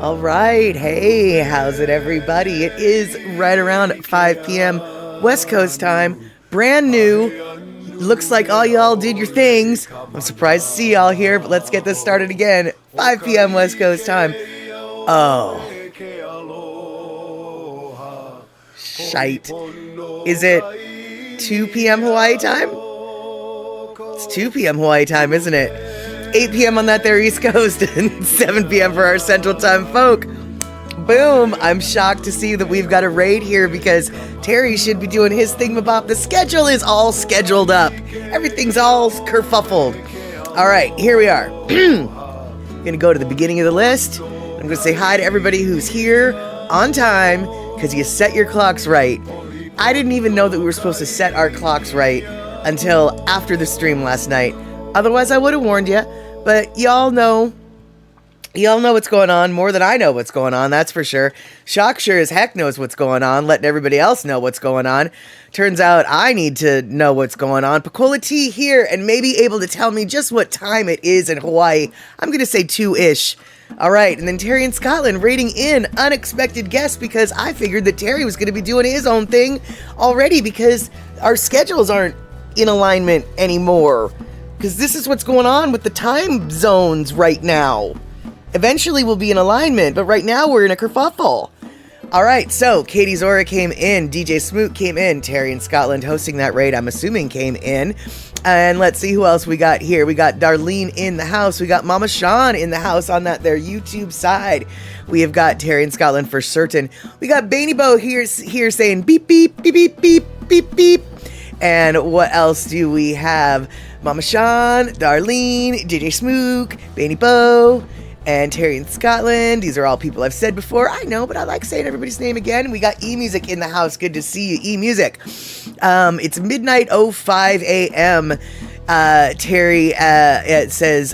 All right. Hey, how's it, everybody? It is right around 5 p.m. West Coast time. Brand new. Looks like all y'all did your things. I'm surprised to see y'all here, but let's get this started again. 5 p.m. West Coast time. Oh. Shite. Is it 2 p.m. Hawaii time? It's 2 p.m. Hawaii time, isn't it? 8 p.m. on that there East Coast and 7 p.m. for our Central Time folk. Boom! I'm shocked to see that we've got a raid here because Terry should be doing his thingamabob. The schedule is all scheduled up. Everything's all kerfuffled. All right, here we are. I'm gonna go to the beginning of the list. I'm gonna say hi to everybody who's here on time because you set your clocks right. I didn't even know that we were supposed to set our clocks right until after the stream last night. Otherwise, I would have warned you. But y'all know what's going on more than I know what's going on, that's for sure. Shock sure as heck knows what's going on, letting everybody else know what's going on. Turns out I need to know what's going on. Pacola T here and maybe able to tell me just what time it is in Hawaii. I'm going to say 2-ish. All right, and then Terry in Scotland rating in unexpected guest because I figured that Terry was going to be doing his own thing already because our schedules aren't in alignment anymore. Because this is what's going on with the time zones right now. Eventually we'll be in alignment, but right now we're in a kerfuffle. All right, so Katie Zora came in, DJ Smoot came in, Terry in Scotland hosting that raid, I'm assuming came in. And let's see who else we got here. We got Darlene in the house. We got Mama Sean in the house on that their YouTube side. We have got Terry in Scotland for certain. We got Bainy Bo here saying beep, beep, beep, beep, beep, beep, beep. And what else do we have? Mama Sean, Darlene, DJ Smook, Bainy Bo, and Terry in Scotland. These are all people I've said before. I know, but I like saying everybody's name again. We got E-Music in the house. Good to see you, E-Music. It's midnight 05 a.m. Terry it says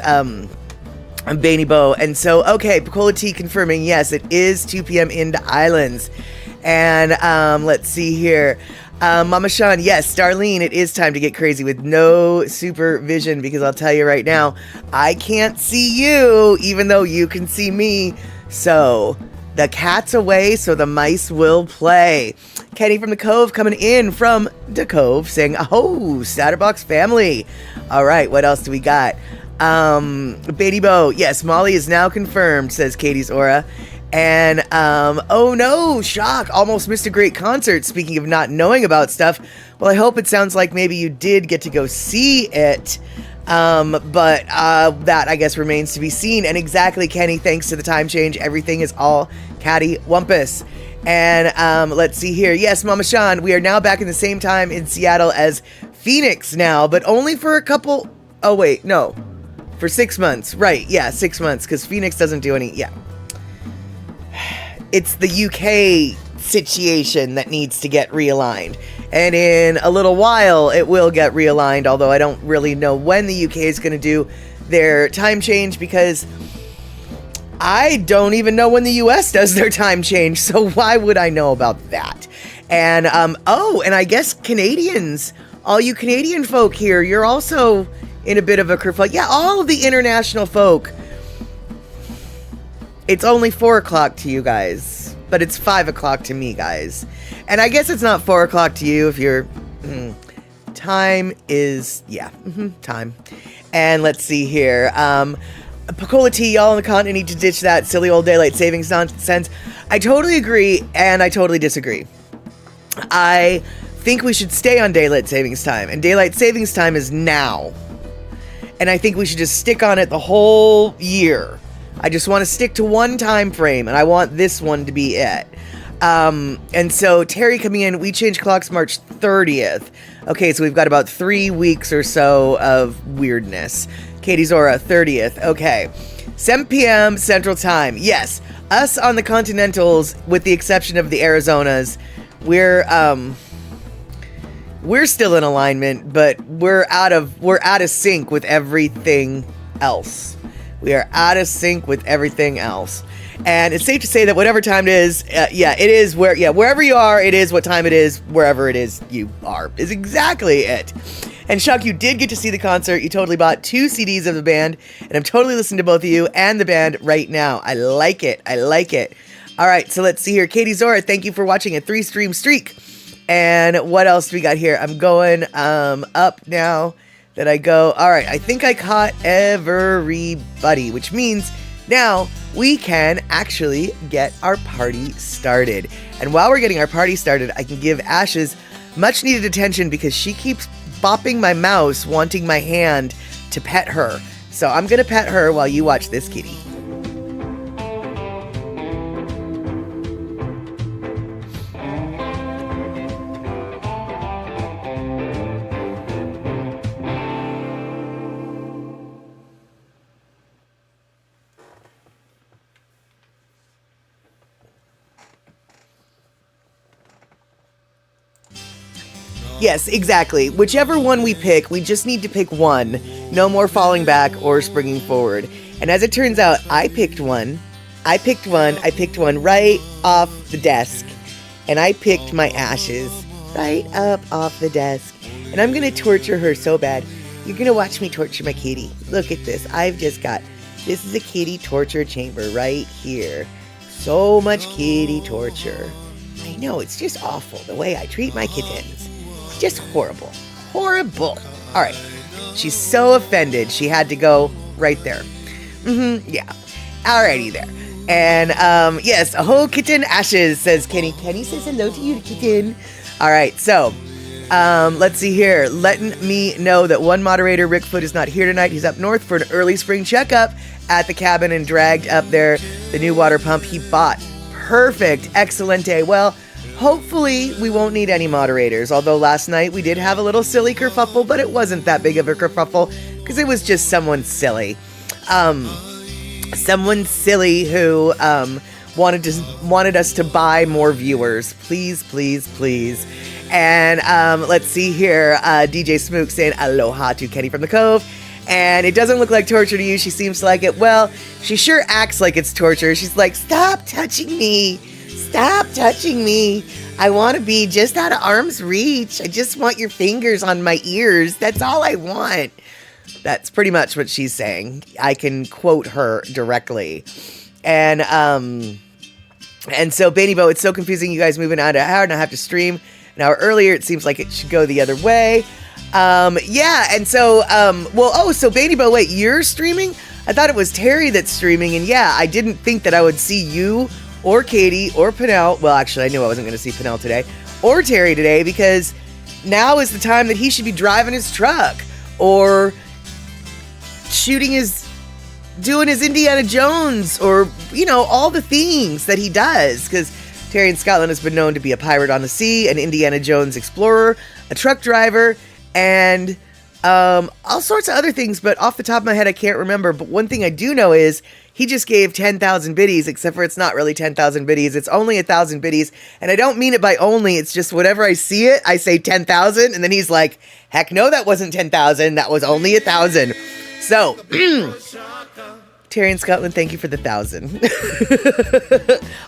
Bainy Bo. And so, okay, Pacola T confirming, yes, it is 2 p.m. in the islands. And let's see here. Mama Sean, yes, Darlene, it is time to get crazy with no supervision because I'll tell you right now, I can't see you even though you can see me. So the cat's away, so the mice will play. Kenny from the Cove coming in from the Cove saying, oh, Satterbox family. All right, what else do we got? Bainy Bo, yes, Molly is now confirmed, says Katie's Aura. And, oh no, shock, almost missed a great concert. Speaking of not knowing about stuff, well, I hope it sounds like maybe you did get to go see it. But that, I guess, remains to be seen. And exactly, Kenny, thanks to the time change, everything is all catty-wumpus. And, let's see here. Yes, Mama Sean, we are now back in the same time in Seattle as Phoenix now, but only for a couple, oh wait, no, for 6 months. Right, yeah, 6 months, because Phoenix doesn't do any, yeah. It's the UK situation that needs to get realigned. And in a little while, it will get realigned, although I don't really know when the UK is going to do their time change because I don't even know when the US does their time change, so why would I know about that? And, oh, and I guess Canadians, all you Canadian folk here, you're also in a bit of a kerfuffle. Yeah, all of the international folk. It's only 4 o'clock to you guys, but it's 5 o'clock to me, guys. And I guess it's not 4 o'clock to you if you're... time is... yeah, time. And let's see here. Pacola T, y'all on the continent need to ditch that silly old daylight savings nonsense. I totally agree, and I totally disagree. I think we should stay on daylight savings time, and daylight savings time is now. And I think we should just stick on it the whole year. I just want to stick to one time frame, and I want this one to be it. And so Terry coming in, we changed clocks March 30th. Okay, so we've got about 3 weeks or so of weirdness. Katie Zora, 30th. Okay. 7 p.m. Central Time. Yes, us on the Continentals, with the exception of the Arizonas, we're still in alignment, but we're out of sync with everything else. We are out of sync with everything else. And it's safe to say that whatever time it is, it is wherever you are, it is what time it is, wherever it is you are, is exactly it. And Shock, you did get to see the concert. You totally bought 2 CDs of the band, and I'm totally listening to both of you and the band right now. I like it. I like it. All right, so let's see here. Katie Zora, thank you for watching a 3-stream streak. And what else do we got here? I'm going up now that I go. All right, I think I caught everybody, which means now we can actually get our party started. And while we're getting our party started, I can give Ashes much needed attention because she keeps bopping my mouse, wanting my hand to pet her. So I'm going to pet her while you watch this kitty. Yes, exactly. Whichever one we pick, we just need to pick one. No more falling back or springing forward. And as it turns out, I picked one. I picked one right off the desk. And I picked my Ashes right up off the desk. And I'm going to torture her so bad. You're going to watch me torture my kitty. Look at this. This is a kitty torture chamber right here. So much kitty torture. I know, it's just awful the way I treat my kittens. Just horrible. Horrible. All right. She's so offended. She had to go right there. Yeah. Alrighty there. And, yes, a whole kitten Ashes, says Kenny. Kenny says hello to you, kitten. All right. So, let's see here. Letting me know that one moderator, Rick Foot, is not here tonight. He's up north for an early spring checkup at the cabin and dragged up there the new water pump he bought. Perfect. Excelente. Well, hopefully, we won't need any moderators, although last night we did have a little silly kerfuffle, but it wasn't that big of a kerfuffle, because it was just someone silly. Someone silly who wanted us to buy more viewers. Please, please, please. And let's see here, DJ Smook saying aloha to Kenny from the Cove. And it doesn't look like torture to you. She seems to like it. Well, she sure acts like it's torture. She's like, stop touching me. Stop touching me. I want to be just out of arm's reach. I just want your fingers on my ears. That's all I want. That's pretty much what she's saying. I can quote her directly. And so Baby Bo, it's so confusing. You guys moving out an hour and I have to stream an hour earlier. It seems like it should go the other way. Yeah. And so, so Baby Bo, wait, you're streaming? I thought it was Terry that's streaming. And yeah, I didn't think that I would see you or Katie, or Pinnell. Well, actually, I knew I wasn't going to see Pinnell today. Or Terry today, because now is the time that he should be driving his truck. Or doing his Indiana Jones. Or, all the things that he does. Because Terry in Scotland has been known to be a pirate on the sea, an Indiana Jones explorer, a truck driver, and all sorts of other things. But off the top of my head, I can't remember. But one thing I do know is he just gave 10,000 biddies, except for it's not really 10,000 biddies. It's only 1,000 biddies. And I don't mean it by only. It's just whenever I see it, I say 10,000. And then he's like, heck no, that wasn't 10,000. That was only 1,000. So, Terry in Scotland, thank you for the 1,000.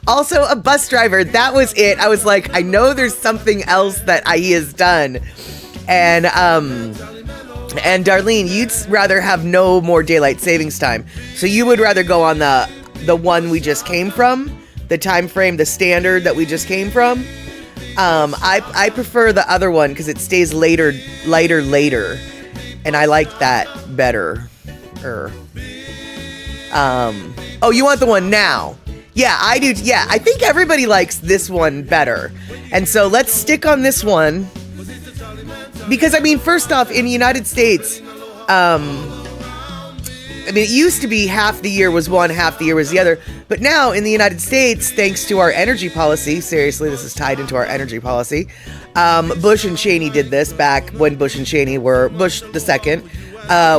Also, a bus driver. That was it. I was like, I know there's something else that he has done. And Darlene, you'd rather have no more daylight savings time. So you would rather go on the one we just came from, the time frame, the standard that we just came from. I prefer the other one because it stays lighter, and I like that better. Oh, you want the one now? Yeah, I do. Yeah, I think everybody likes this one better. And so let's stick on this one. Because, first off, in the United States, it used to be half the year was one, half the year was the other. But now, in the United States, thanks to our energy policy, seriously, this is tied into our energy policy, Bush and Cheney did this back when Bush and Cheney were, Bush the second,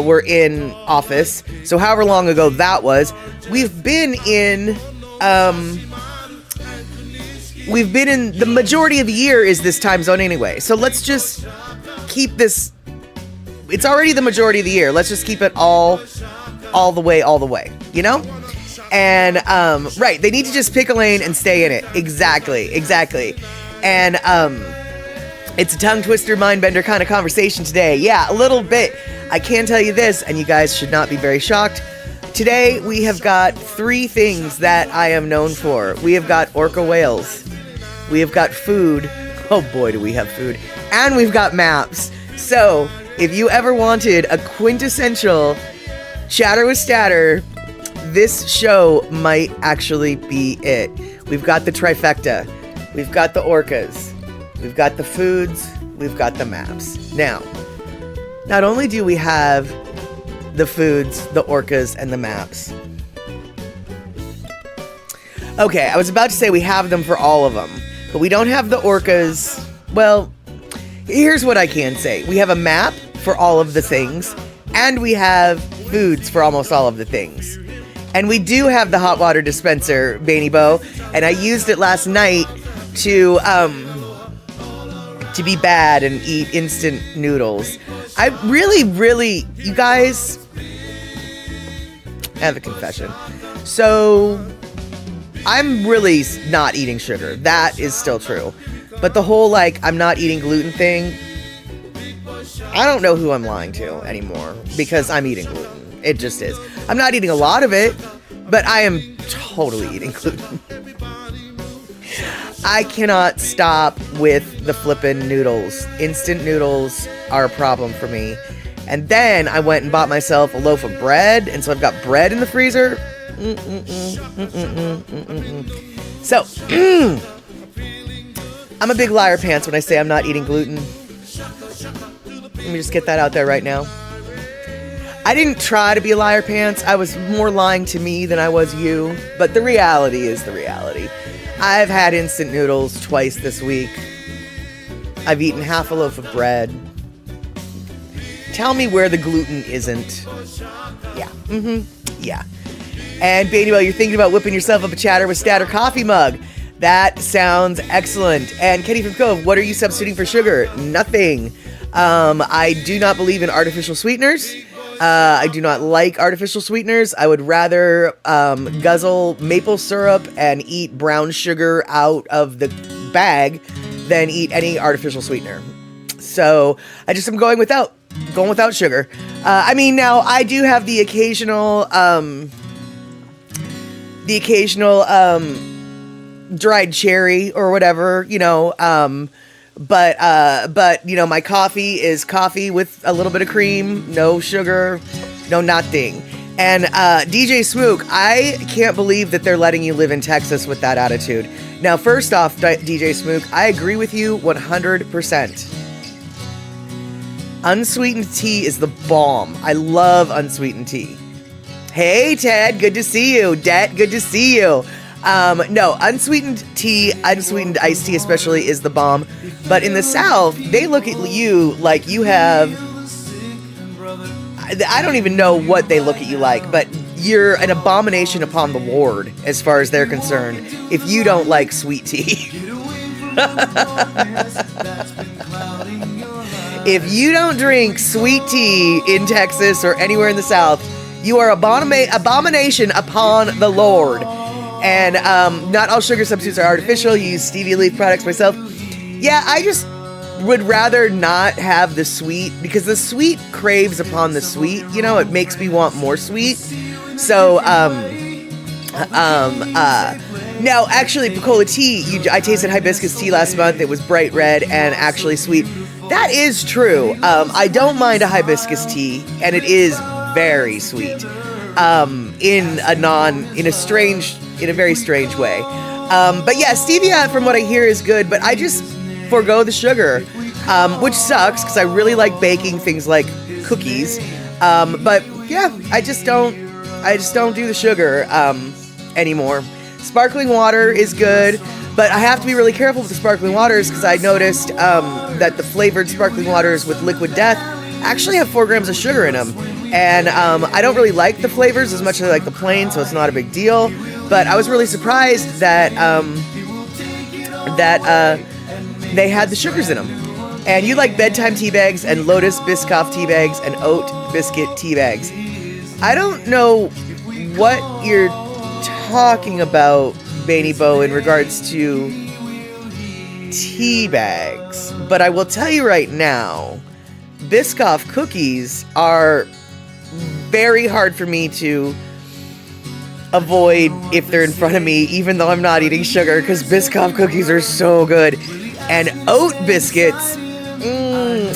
were in office. So however long ago that was, we've been in the majority of the year is this time zone anyway. So let's just keep this. It's already the majority of the year. Let's just keep it all the way, And, right. They need to just pick a lane and stay in it. Exactly. And, It's a tongue twister, mind bender kind of conversation today. Yeah, a little bit. I can tell you this, and you guys should not be very shocked. Today, we have got 3 things that I am known for. We have got orca whales. We have got food. Oh boy, do we have food. And we've got maps. So, if you ever wanted a quintessential Chatter with Statter, this show might actually be it. We've got the trifecta. We've got the orcas. We've got the foods. We've got the maps. Now, not only do we have the foods, the orcas, and the maps. Okay, I was about to say we have them for all of them, but we don't have the orcas. Well, here's what I can say. We have a map for all of the things, and we have foods for almost all of the things. And we do have the hot water dispenser, Bainy Bo, and I used it last night to be bad and eat instant noodles. I really, you guys, I have a confession. So, I'm really not eating sugar. That is still true. But the whole, I'm not eating gluten thing, I don't know who I'm lying to anymore, because I'm eating gluten. It just is. I'm not eating a lot of it, but I am totally eating gluten. I cannot stop with the flippin' noodles. Instant noodles are a problem for me. And then I went and bought myself a loaf of bread, and so I've got bread in the freezer. So, I'm a big liar pants when I say I'm not eating gluten. Let me just get that out there right now. I didn't try to be a liar pants. I was more lying to me than I was you. But the reality is the reality. I've had instant noodles twice this week. I've eaten half a loaf of bread. Tell me where the gluten isn't. Yeah. Yeah. And Bainy Bo, you're thinking about whipping yourself up a Chatter with Statter coffee mug. That sounds excellent. And Kenny from Cove, what are you substituting for sugar? Nothing. I do not believe in artificial sweeteners. I do not like artificial sweeteners. I would rather guzzle maple syrup and eat brown sugar out of the bag than eat any artificial sweetener. So I just am going without sugar. Now I do have the occasional dried cherry or whatever, But my coffee is coffee with a little bit of cream, no sugar, no nothing. And DJ Smook, I can't believe that they're letting you live in Texas with that attitude. Now, first off, DJ Smook, I agree with you 100%. Unsweetened tea is the bomb. I love unsweetened tea. Hey, Ted, good to see you. Det, good to see you. No, unsweetened tea, unsweetened iced tea especially is the bomb. But in the South, they look at you like you have... I don't even know what they look at you like, but you're an abomination upon the Lord as far as they're concerned if you don't like sweet tea. If you don't drink sweet tea in Texas or anywhere in the South, you are abomination upon the Lord. And not all sugar substitutes are artificial. You use stevia leaf products myself. Yeah, I just would rather not have the sweet, because the sweet craves upon the sweet. It makes me want more sweet. So, now, actually, Picola tea, I tasted hibiscus tea last month. It was bright red and actually sweet. That is true. I don't mind a hibiscus tea, and it is very sweet. In a very strange way. But yeah, stevia, from what I hear, is good, but I just forego the sugar, which sucks, because I really like baking things like cookies. But yeah, I just don't do the sugar anymore. Sparkling water is good, but I have to be really careful with the sparkling waters, because I noticed that the flavored sparkling waters with Liquid Death actually have 4 grams of sugar in them. And I don't really like the flavors as much as I like the plain, so it's not a big deal. But I was really surprised that they had the sugars in them. And you like bedtime tea bags and Lotus Biscoff tea bags and oat biscuit tea bags. I don't know what you're talking about, Bainy Bo, in regards to tea bags. But I will tell you right now, Biscoff cookies are very hard for me to avoid if they're in front of me, even though I'm not eating sugar, because Biscoff cookies are so good. And oat biscuits,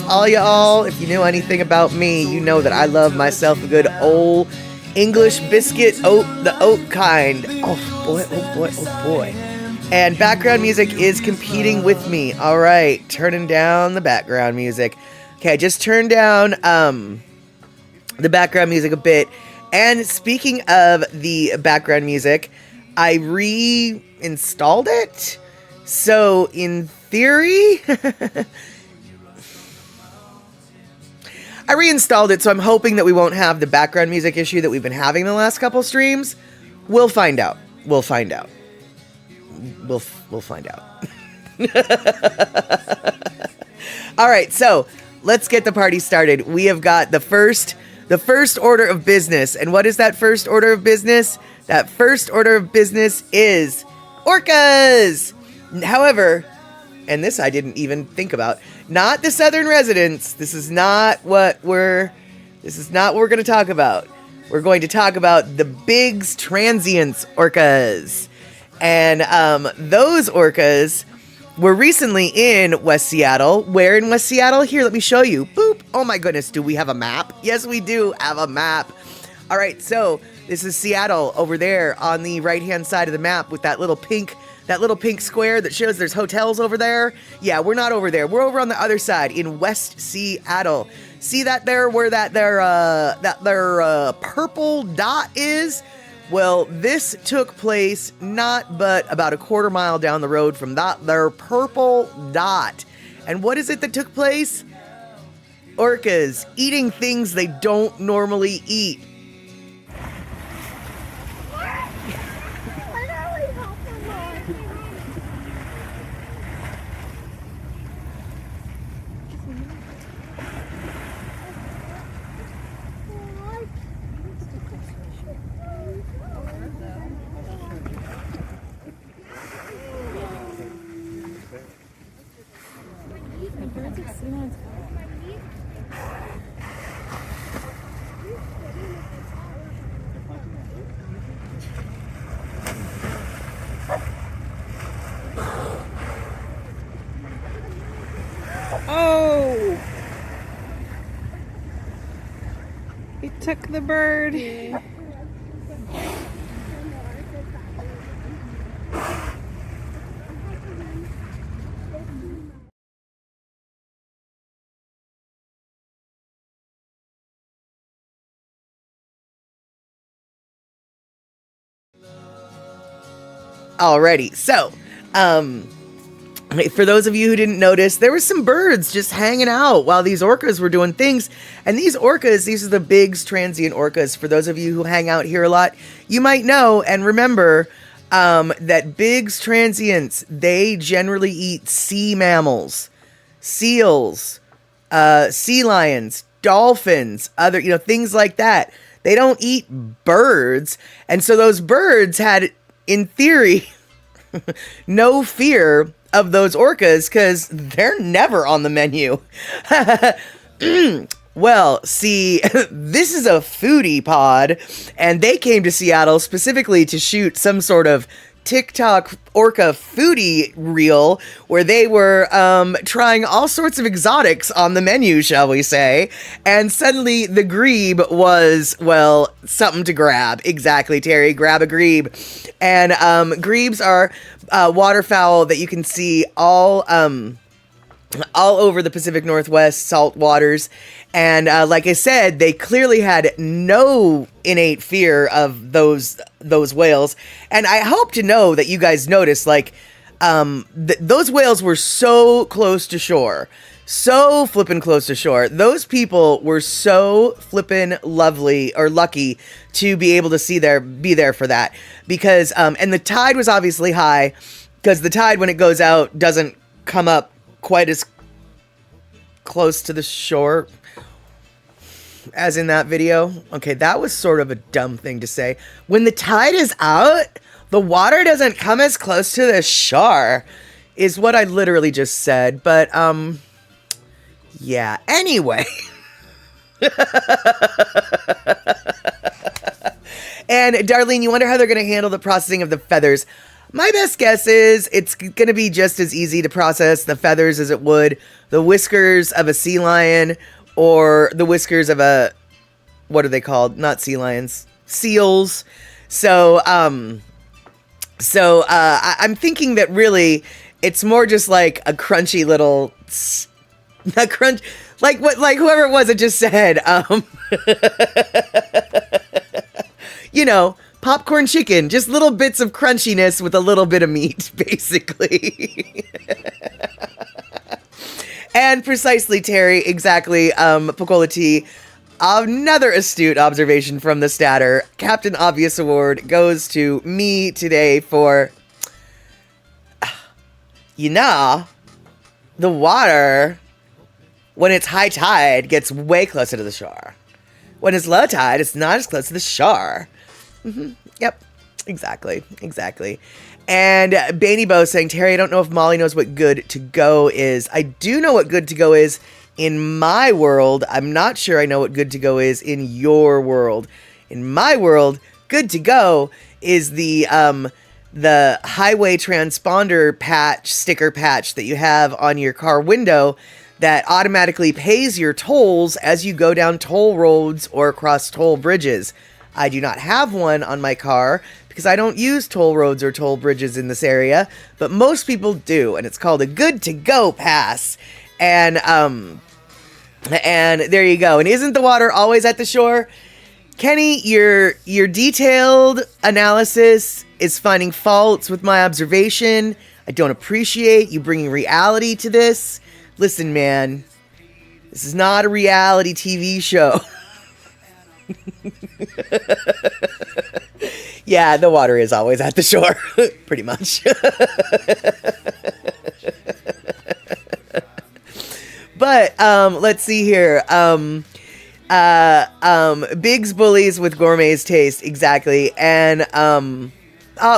all y'all, if you knew anything about me, you know that I love myself a good old English biscuit, the oat kind. Oh boy, oh boy, oh boy. And background music is competing with me. All right, turning down the background music. Okay, I just turned down the background music a bit. And speaking of the background music, I reinstalled it. So in theory, I reinstalled it, so I'm hoping that we won't have the background music issue that we've been having the last couple streams. We'll find out. We'll find out. We'll find out. All right, so let's get the party started. We have got the first order of business. And what is that first order of business? That first order of business is orcas. However, and this I didn't even think about, not the southern residents. This is not what we're going to talk about. We're going to talk about the Biggs Transients orcas. And those orcas were recently in West Seattle. Where in West Seattle? Here, let me show you. Boop. Oh my goodness, do we have a map? Yes, we do have a map. All right, so this is Seattle over there on the right-hand side of the map with that little pink square that shows there's hotels over there. Yeah, we're not over there. We're over on the other side in West Seattle. See that there where that their purple dot is? Well, this took place not but about a quarter mile down the road from their purple dot. And what is it that took place? Orcas eating things they don't normally eat. Oh! He took the bird. Yeah. Alrighty, so, for those of you who didn't notice, there were some birds just hanging out while these orcas were doing things. And these orcas, these are the Biggs Transient orcas. For those of you who hang out here a lot, you might know and remember that Biggs Transients, they generally eat sea mammals, seals, sea lions, dolphins, other, things like that. They don't eat birds. And so those birds had, in theory, no fear of those orcas because they're never on the menu. Well, see, this is a foodie pod, and they came to Seattle specifically to shoot some sort of TikTok orca foodie reel where they were trying all sorts of exotics on the menu, shall we say. And suddenly the grebe was, well, something to grab. Exactly, Terry, grab a grebe. And grebes are waterfowl that you can see all over the Pacific Northwest salt waters. And like I said, they clearly had no innate fear of those whales. And I hope to know that you guys noticed, like, those whales were so close to shore. So flippin' close to shore. Those people were so flippin' lovely or lucky to be able to be there for that. Because, and the tide was obviously high, because the tide, when it goes out, doesn't come up quite as close to the shore as in that video. Okay, that was sort of a dumb thing to say. When the tide is out, the water doesn't come as close to the shore. is what I literally just said. But, yeah. Anyway. And Darlene, you wonder how they're going to handle the processing of the feathers. My best guess is it's going to be just as easy to process the feathers as it would the whiskers of a sea lion or the whiskers of a, what are they called? Not sea lions, seals. So, I'm thinking that really it's more just like a crunchy little, a crunch, like whoever it was that just said, you know, popcorn chicken, just little bits of crunchiness with a little bit of meat, basically. And precisely, Terry, exactly, Pocola T. Another astute observation from the statter. Captain Obvious Award goes to me today for, you know, the water, when it's high tide, gets way closer to the shore. When it's low tide, it's not as close to the shore. Mm-hmm. Yep, exactly. And Bainy Bo saying, Terry, I don't know if Molly knows what good to go is. I do know what good to go is in my world. I'm not sure I know what good to go is in your world. In my world, good to go is the highway transponder patch, sticker patch that you have on your car window that automatically pays your tolls as you go down toll roads or across toll bridges. I do not have one on my car because I don't use toll roads or toll bridges in this area, but most people do, and it's called a good to go pass. And there you go. And isn't the water always at the shore? Kenny, your detailed analysis is finding faults with my observation. I don't appreciate you bringing reality to this. Listen, man, this is not a reality TV show. Yeah, the water is always at the shore, pretty much. But let's see here. Biggs bullies with gourmet's taste, exactly. And it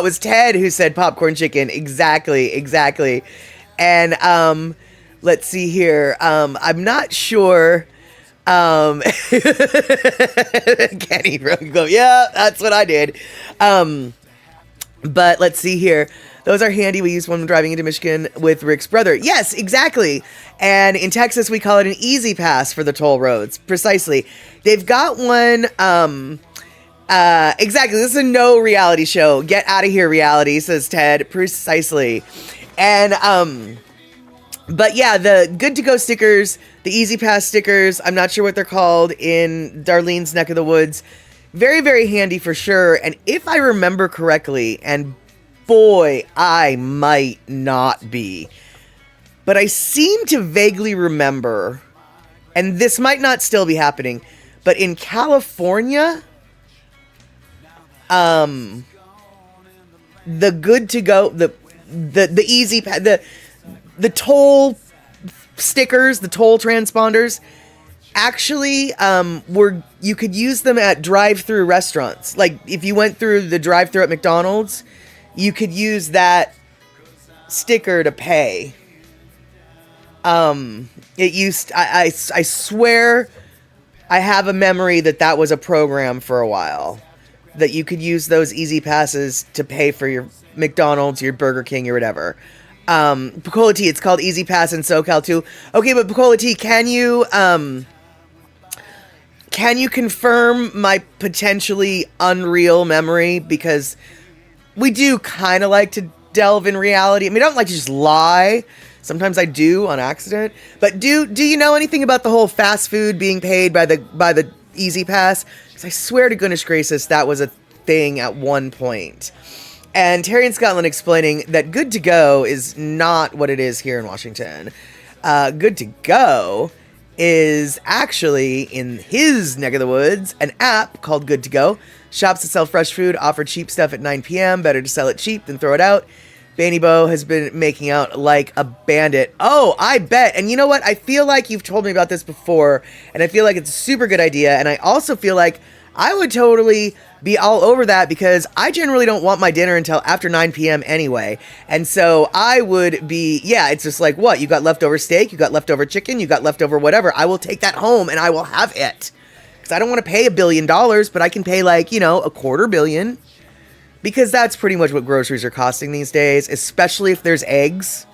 was Ted who said popcorn chicken, exactly. And let's see here. I'm not sure. Kenny go, yeah, that's what I did. But let's see here. Those are handy. We use one when driving into Michigan with Rick's brother. Yes, exactly. And in Texas, we call it an easy pass for the toll roads. Precisely. They've got one. Exactly. This is a no reality show. Get out of here, reality, says Ted. Precisely. And, but yeah, the good to go stickers, the easy pass stickers, I'm not sure what they're called in Darlene's neck of the woods. Very, very handy for sure. And if I remember correctly, and boy, I might not be, but I seem to vaguely remember, and this might not still be happening, but in California, the good to go, the easy, the toll stickers, the toll transponders, actually, you could use them at drive-through restaurants. Like, if you went through the drive-through at McDonald's, you could use that sticker to pay. I swear I have a memory that was a program for a while. That you could use those easy passes to pay for your McDonald's, your Burger King, or whatever. Pocola T, it's called Easy Pass in SoCal too. Okay, but Pocola T, can you confirm my potentially unreal memory? Because we do kind of like to delve in reality. I mean, I don't like to just lie. Sometimes I do on accident. But do you know anything about the whole fast food being paid by the Easy Pass? Because I swear to goodness gracious, that was a thing at one point. And Terry in Scotland explaining that good to go is not what it is here in Washington. Good to go is actually, in his neck of the woods, an app called Good to Go. Shops that sell fresh food offer cheap stuff at 9 p.m. Better to sell it cheap than throw it out. Bainy Bo has been making out like a bandit. Oh, I bet. And you know what? I feel like you've told me about this before, and I feel like it's a super good idea. And I also feel like I would totally be all over that because I generally don't want my dinner until after 9 p.m. anyway. And so I would be, yeah, it's just like, what? You got leftover steak, you got leftover chicken, you got leftover whatever. I will take that home and I will have it. Because I don't want to pay $1 billion, but I can pay like, you know, $250 million. Because that's pretty much what groceries are costing these days, especially if there's eggs.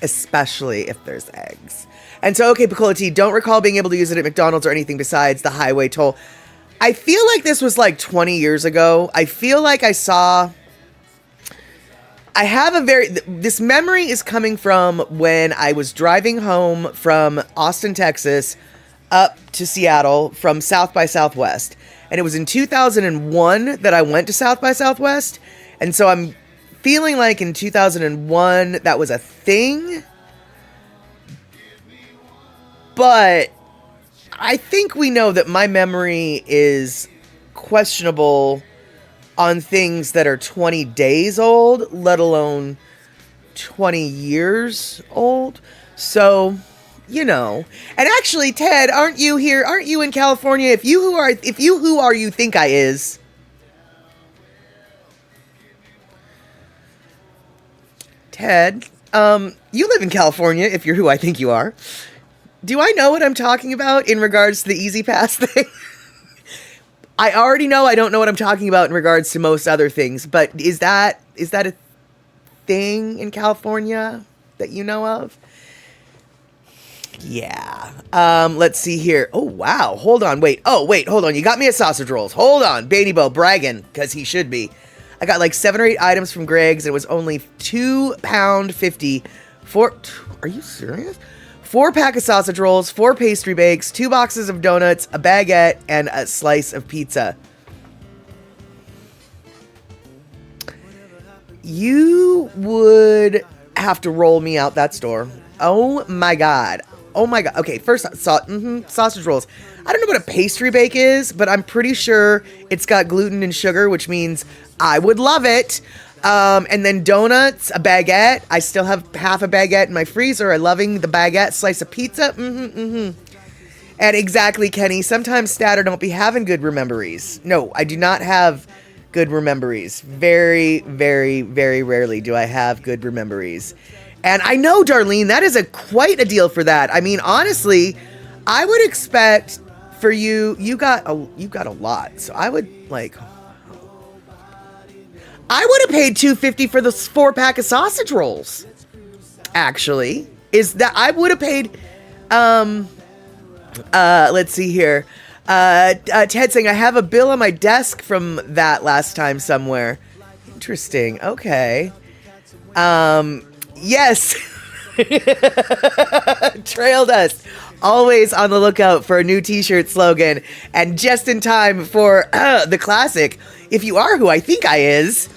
Especially if there's eggs. And so, okay, Picola T, don't recall being able to use it at McDonald's or anything besides the highway toll. I feel like this was like 20 years ago. I feel like I have this memory is coming from when I was driving home from Austin, Texas, up to Seattle from South by Southwest. And it was in 2001 that I went to South by Southwest. And so I'm feeling like in 2001 that was a thing. But I think we know that my memory is questionable on things that are 20 days old, let alone 20 years old. So, you know. And actually, Ted, aren't you here? Aren't you in California? If you who are you think I is. Ted, you live in California if you're who I think you are. Do I know what I'm talking about in regards to the Easy Pass thing? I already know I don't know what I'm talking about in regards to most other things, but is that a thing in California that you know of? Yeah. Let's see here. Oh, wow. Hold on. Wait. Hold on. You got me at sausage rolls. Hold on. Baby Bo bragging, because he should be. I got like 7 or 8 items from Greg's. It was only £2.50 for... Are you serious? 4 pack of sausage rolls, 4 pastry bakes, 2 boxes of donuts, a baguette, and a slice of pizza. You would have to roll me out that store. Oh my god. Oh my god. Okay, first, sausage rolls. I don't know what a pastry bake is, but I'm pretty sure it's got gluten and sugar, which means I would love it. And then donuts, a baguette. I still have half a baguette in my freezer. I'm loving the baguette, slice of pizza. And exactly, Kenny. Sometimes Statter don't be having good rememberies. No, I do not have good rememberies. Very, very, very rarely do I have good rememberies. And I know, Darlene, that is quite a deal for that. I mean, honestly, I would expect for you got a lot. So I would I would have paid $2.50 for the 4 pack of sausage rolls. Actually, I would have paid. Let's see here. Ted saying I have a bill on my desk from that last time somewhere. Interesting. Okay. Yes. Trail Dust. Always on the lookout for a new t-shirt slogan. And just in time for the classic, if you are who I think I is.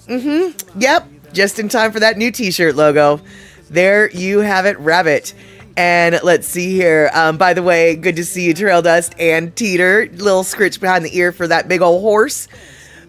Yep. Just in time for that new t-shirt logo. There you have it, Rabbit. And let's see here. By the way, good to see you, Trail Dust and Teeter. Little scritch behind the ear for that big old horse.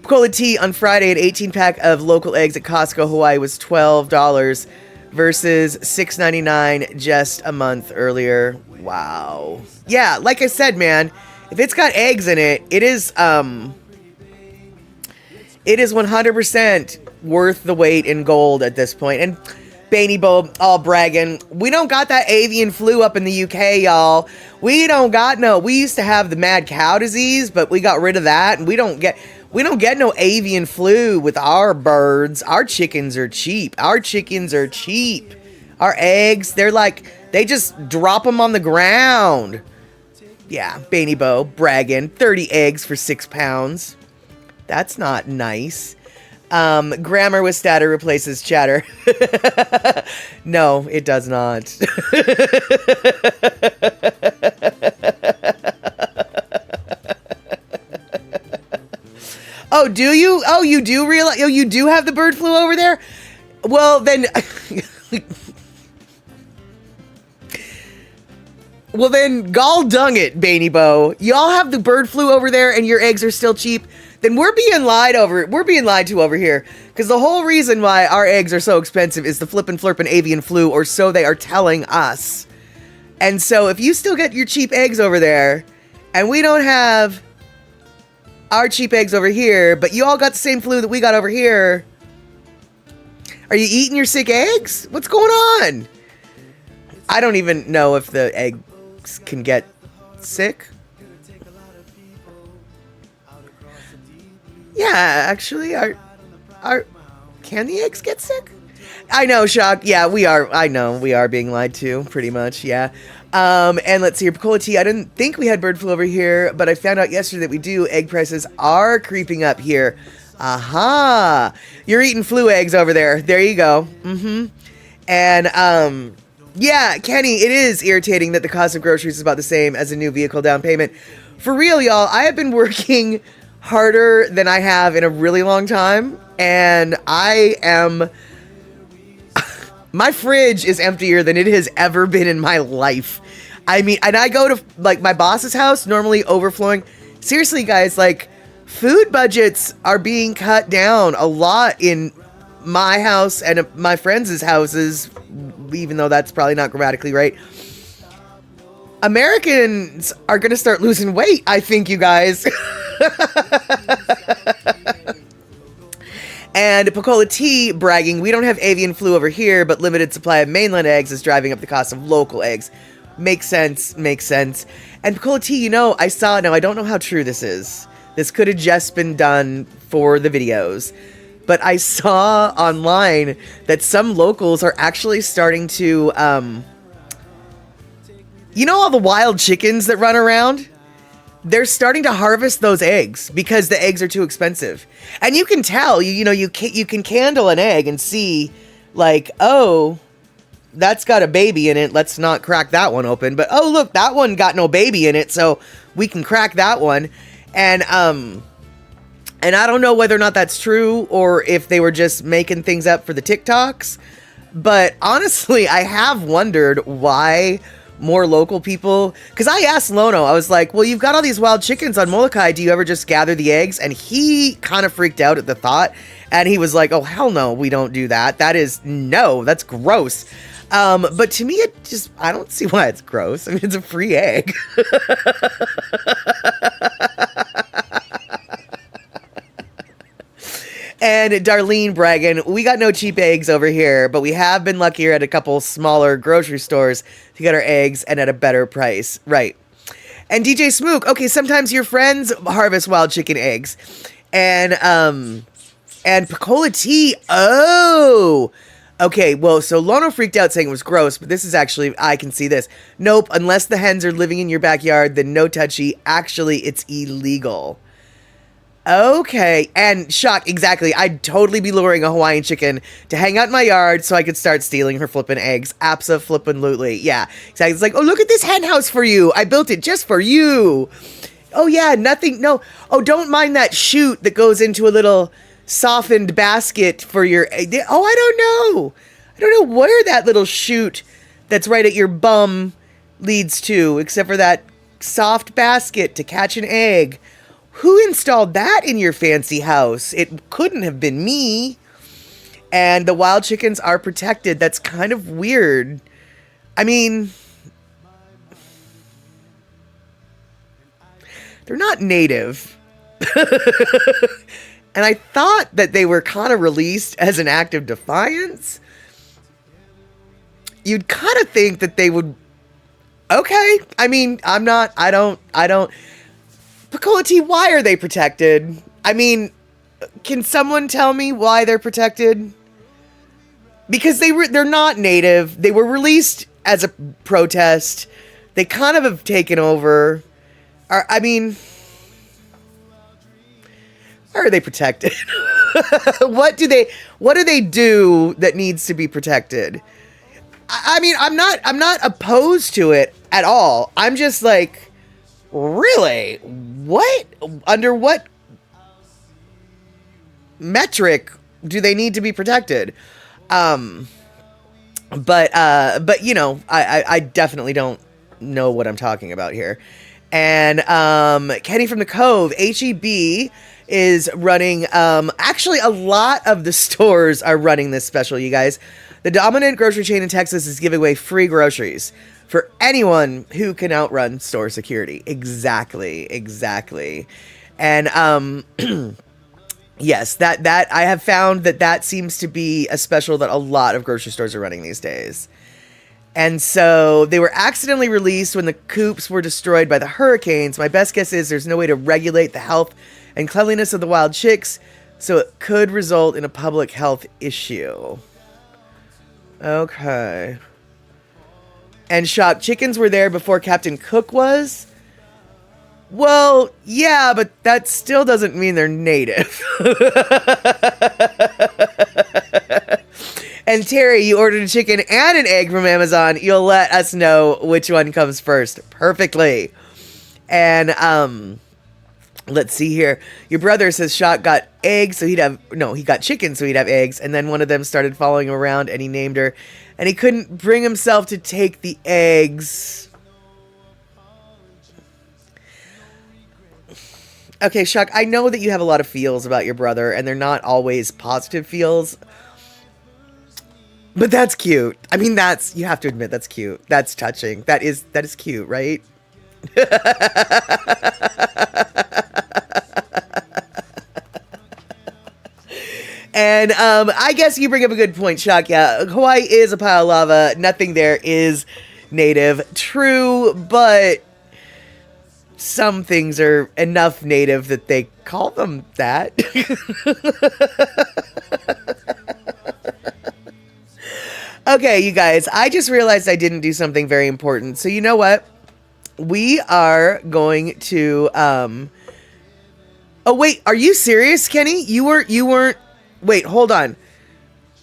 Picola Tea on Friday, an 18-pack of local eggs at Costco, Hawaii was $12 versus $6.99 just a month earlier. Wow. Yeah, like I said, man, if it's got eggs in it, it is 100% worth the weight in gold at this point. And Baby Bo all bragging. We don't got that avian flu up in the UK, y'all. We used to have the mad cow disease, but we got rid of that, and we don't get no avian flu with our birds. Our chickens are cheap. Our eggs, they just drop them on the ground. Yeah, Baby Bo bragging. 30 eggs for £6. That's not nice. Grammar with statter replaces chatter. No, it does not. Oh, do you? Oh, you do realize? Oh, you do have the bird flu over there? Well, then... Well, then, gall dung it, Baby Bo. Y'all have the bird flu over there and your eggs are still cheap? Then we're being lied to over here. Because the whole reason why our eggs are so expensive is the flippin' flirpin' avian flu, or so they are telling us. And so if you still get your cheap eggs over there, and we don't have our cheap eggs over here, but you all got the same flu that we got over here. Are you eating your sick eggs? What's going on? I don't even know if the eggs can get sick. Yeah, actually, can the eggs get sick? I know, Shock. Yeah, we are. I know, we are being lied to, pretty much, yeah. And let's see here, Pacola T, I didn't think we had bird flu over here, but I found out yesterday that we do. Egg prices are creeping up here. Aha! You're eating flu eggs over there. There you go. And, yeah, Kenny, it is irritating that the cost of groceries is about the same as a new vehicle down payment. For real, y'all, I have been working harder than I have in a really long time, and my fridge is emptier than it has ever been in my life. I mean, and I go to, like, my boss's house, normally overflowing. Seriously, guys, like, food budgets are being cut down a lot in my house and my friends' houses, even though that's probably not grammatically right. Americans are going to start losing weight, I think, you guys. And Pacola T bragging, we don't have avian flu over here, but limited supply of mainland eggs is driving up the cost of local eggs. Makes sense, makes sense. And Pacola T, you know, I saw, now I don't know how true this is. This could have just been done for the videos. But I saw online that some locals are actually starting to, you know all the wild chickens that run around? They're starting to harvest those eggs because the eggs are too expensive. And you can tell, you can candle an egg and see, like, oh, that's got a baby in it. Let's not crack that one open. But, oh, look, that one got no baby in it, so we can crack that one. And I don't know whether or not that's true or if they were just making things up for the TikToks. But honestly, I have wondered why more local people, because I asked Lono, I was like, well, you've got all these wild chickens on Molokai, do you ever just gather the eggs? And he kind of freaked out at the thought, and he was like, oh, hell no, we don't do that. That's gross. But to me, I don't see why it's gross. I mean, it's a free egg. And Darlene bragging, we got no cheap eggs over here, but we have been luckier at a couple smaller grocery stores to get our eggs and at a better price. Right. And DJ Smook, okay, sometimes your friends harvest wild chicken eggs. And Pacola T, oh, okay, well, so Lono freaked out saying it was gross, but this is actually, I can see this. Nope, unless the hens are living in your backyard, then no touchy. Actually, it's illegal. Okay, and Shock, exactly. I'd totally be luring a Hawaiian chicken to hang out in my yard so I could start stealing her flippin' eggs. Abso-flippin'-lutely. Yeah, exactly. It's like, oh, look at this hen house for you. I built it just for you. Oh, yeah, nothing, no. Oh, don't mind that chute that goes into a little softened basket for your, oh, I don't know. I don't know where that little chute that's right at your bum leads to, except for that soft basket to catch an egg. Who installed that in your fancy house? It couldn't have been me. And the wild chickens are protected. That's kind of weird. I mean, they're not native. And I thought that they were kind of released as an act of defiance. You'd kind of think that they would. Okay. I mean, I don't. Pacola T, why are they protected? I mean, can someone tell me why they're protected? Because they're not native. They were released as a protest. They kind of have taken over. I mean, why are they protected? What do they do that needs to be protected? I mean, I'm not opposed to it at all. I'm just like, really? What? Under what metric do they need to be protected? But you know, I definitely don't know what I'm talking about here. And Kenny from the Cove, HEB is running, actually a lot of the stores are running this special, you guys. The dominant grocery chain in Texas is giving away free groceries for anyone who can outrun store security. Exactly. And yes, that I have found that seems to be a special that a lot of grocery stores are running these days. And so they were accidentally released when the coops were destroyed by the hurricanes. My best guess is there's no way to regulate the health and cleanliness of the wild chicks, so it could result in a public health issue. Okay. And shock, chickens were there before Captain Cook was? Well, yeah, but that still doesn't mean they're native. And Terry, you ordered a chicken and an egg from Amazon. You'll let us know which one comes first. Perfectly. And, let's see here. Your brother says Shock got eggs, so he got chicken, so he'd have eggs. And then one of them started following him around, and he named her. And he couldn't bring himself to take the eggs. Okay, Shock, I know that you have a lot of feels about your brother, and they're not always positive feels. But that's cute. I mean, you have to admit, that's cute. That's touching. That is cute, right? And I guess you bring up a good point, Shock. Yeah, Hawaii is a pile of lava. Nothing there is native. True, but some things are enough native that they call them that. Okay, you guys, I just realized I didn't do something very important. So you know what? We are going to, oh wait, are you serious, Kenny? You weren't, wait, hold on.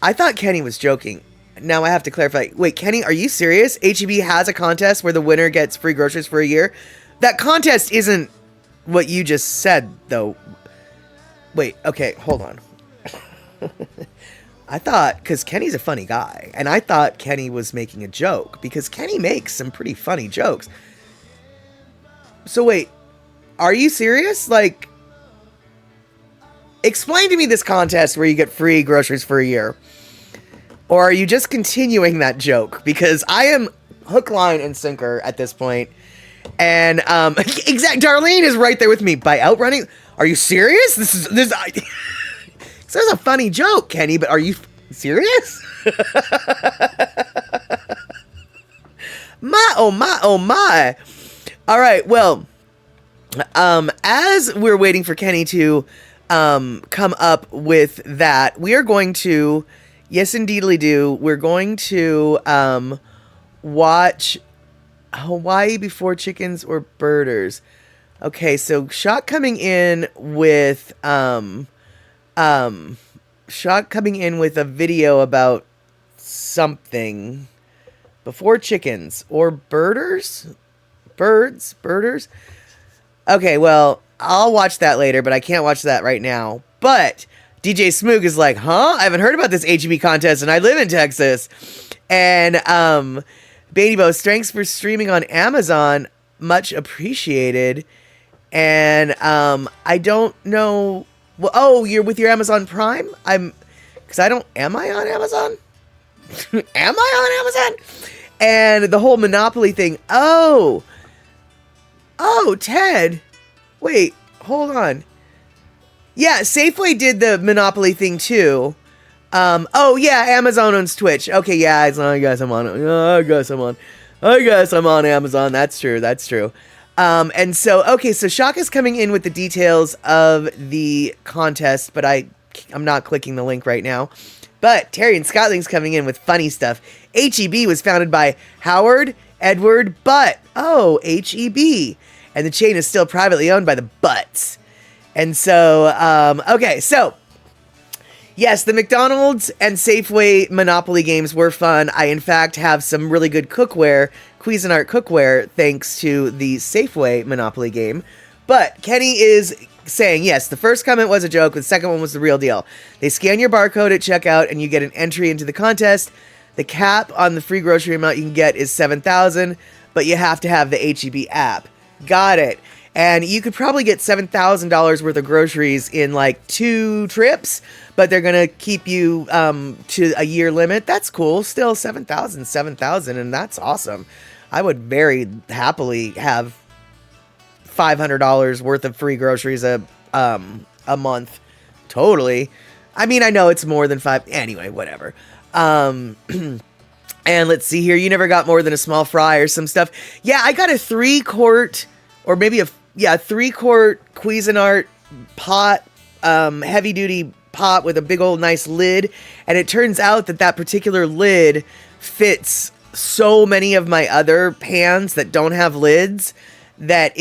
I thought Kenny was joking. Now I have to clarify. Wait, Kenny, are you serious? HEB has a contest where the winner gets free groceries for a year? That contest isn't what you just said, though. Wait, okay, hold on. I thought, because Kenny's a funny guy, and I thought Kenny was making a joke, because Kenny makes some pretty funny jokes. So wait, are you serious? Like, explain to me this contest where you get free groceries for a year. Or are you just continuing that joke? Because I am hook, line, and sinker at this point. And, Darlene is right there with me. By outrunning, are you serious? This is a funny joke, Kenny, but are you serious? Oh my. All right, well, as we're waiting for Kenny to come up with that, we are going to, yes, indeedly do, we're going to watch Hawaii Before Chickens or Birders. Okay, so Shock coming in with Shock coming in with a video about something. Before Chickens or Birders? Birders? Okay, well, I'll watch that later, but I can't watch that right now. But DJ Smoog is like, huh? I haven't heard about this HEB contest, and I live in Texas. And, Beatty Bo, thanks for streaming on Amazon. Much appreciated. And, I don't know. Well, oh, you're with your Amazon Prime? Am I on Amazon? Am I on Amazon? And the whole Monopoly thing. Oh, Ted. Wait, hold on. Yeah, Safeway did the Monopoly thing too. Oh yeah, Amazon owns Twitch. Okay, yeah, I guess I'm on Amazon. That's true. And so, okay, so Shock is coming in with the details of the contest, but I'm not clicking the link right now. But Terry and Scotling's coming in with funny stuff. HEB was founded by Howard Edward Butt. Oh, HEB. And the chain is still privately owned by the Butts. And so, okay, so, yes, the McDonald's and Safeway Monopoly games were fun. I, in fact, have some really good cookware, Cuisinart cookware, thanks to the Safeway Monopoly game. But Kenny is saying, yes, the first comment was a joke, the second one was the real deal. They scan your barcode at checkout, and you get an entry into the contest. The cap on the free grocery amount you can get is $7,000, but you have to have the HEB app. Got it. And you could probably get $7,000 worth of groceries in like 2 trips, but they're going to keep you to a year limit. That's cool. Still $7,000, and that's awesome. I would very happily have $500 worth of free groceries a month. Totally. I mean, I know it's more than five. Anyway, whatever. And let's see here. You never got more than a small fry or some stuff. Yeah, I got a 3-quart or maybe a 3-quart Cuisinart pot, heavy duty pot with a big old nice lid. And it turns out that that particular lid fits so many of my other pans that don't have lids that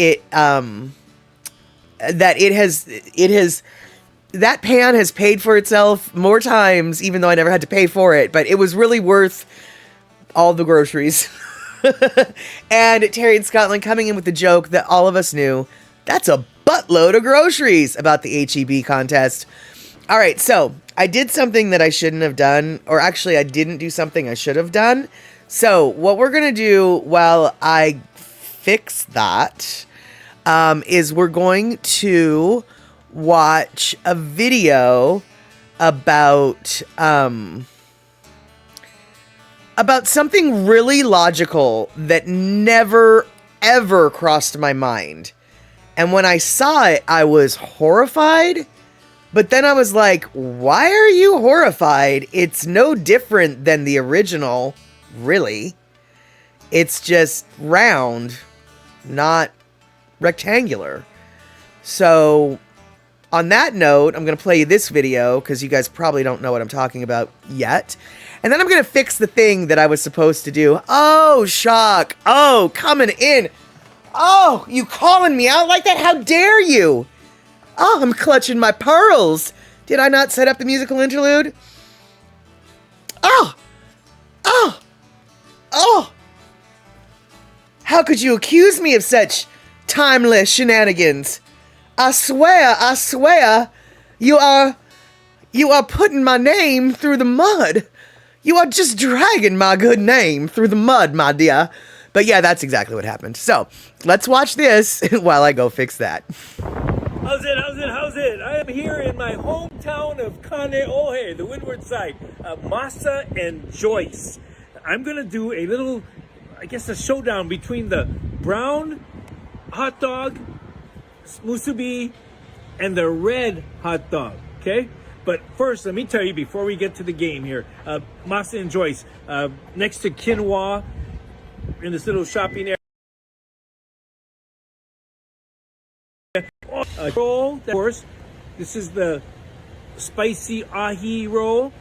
that pan has paid for itself more times, even though I never had to pay for it, but it was really worth all the groceries. And Terry in Scotland coming in with the joke that all of us knew, that's a buttload of groceries about the HEB contest. All right, so I did something that I shouldn't have done, or actually I didn't do something I should have done. So what we're going to do while I fix that is we're going to watch a video about something really logical that never ever crossed my mind. And when I saw it, I was horrified. But then I was like, why are you horrified? It's no different than the original, really. It's just round, not rectangular. So on that note, I'm going to play you this video because you guys probably don't know what I'm talking about yet. And then I'm going to fix the thing that I was supposed to do. Oh, shock. Oh, coming in. Oh, you calling me out like that? How dare you? Oh, I'm clutching my pearls. Did I not set up the musical interlude? Oh. Oh. Oh. How could you accuse me of such timeless shenanigans? I swear, you are putting my name through the mud. You are just dragging my good name through the mud, my dear. But yeah, that's exactly what happened. So, let's watch this while I go fix that. How's it? I am here in my hometown of Kaneohe, the windward side, Masa and Joyce. I'm going to do a little, I guess, a showdown between the brown hot dog, musubi, and the red hot dog, okay? But first, let me tell you, before we get to the game here, Masa and Joyce, next to Quinoa, in this little shopping area. Roll, of course. This is the spicy ahi roll,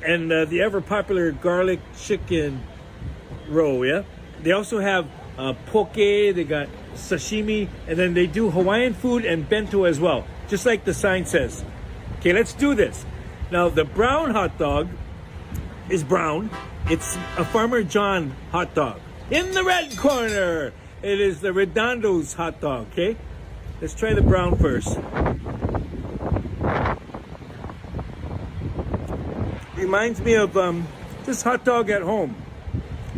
and the ever popular garlic chicken roll. Yeah, they also have poke. They got sashimi, and then they do Hawaiian food and bento as well, just like the sign says. Okay, let's do this. Now, the brown hot dog is brown. It's a Farmer John hot dog. In the red corner, it is the Redondo's hot dog. Okay. Let's try the brown first. Reminds me of this hot dog at home.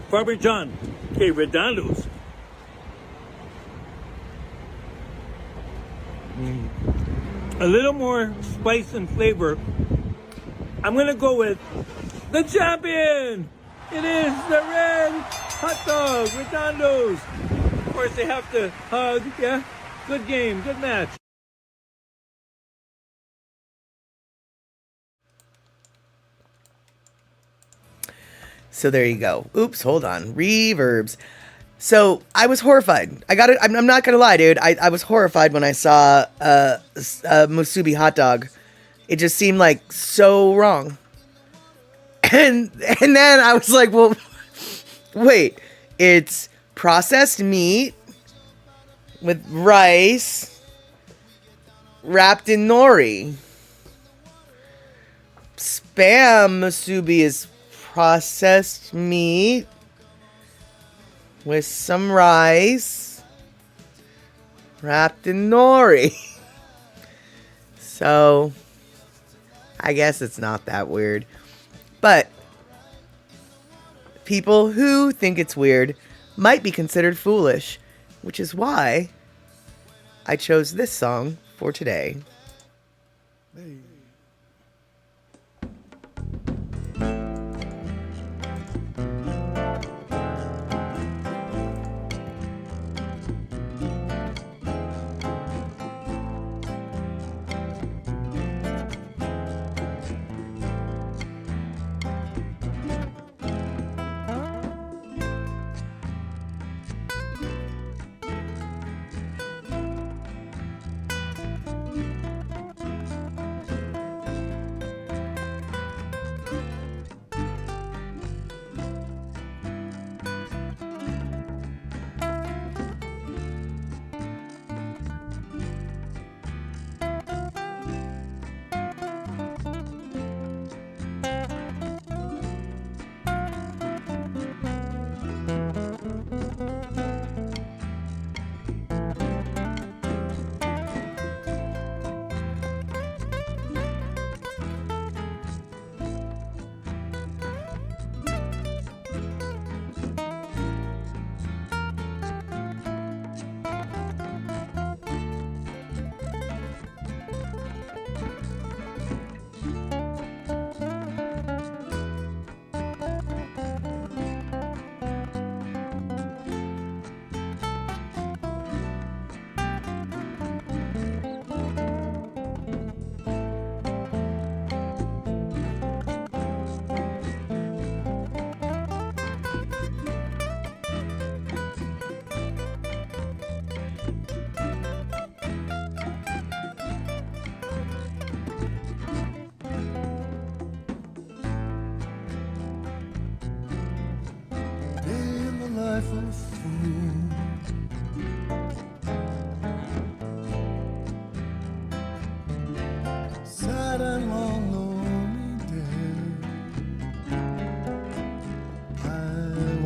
Farmer John. Okay, Redondo's. A little more spice and flavor. I'm gonna go with the champion. It is the red hot dog, Redondo's. Of course, they have to hug, yeah? Good game, good match. So there you go. Oops, hold on. Reverbs. So I was horrified. I got it. I'm not gonna lie, dude. I was horrified when I saw a musubi hot dog. It just seemed like so wrong. And then I was like, well, wait. It's processed meat with rice wrapped in nori. Spam musubi is processed meat with some rice wrapped in nori. So, I guess it's not that weird. But people who think it's weird might be considered foolish, which is why I chose this song for today. Hey. life a fool. Sad and long, lonely day. I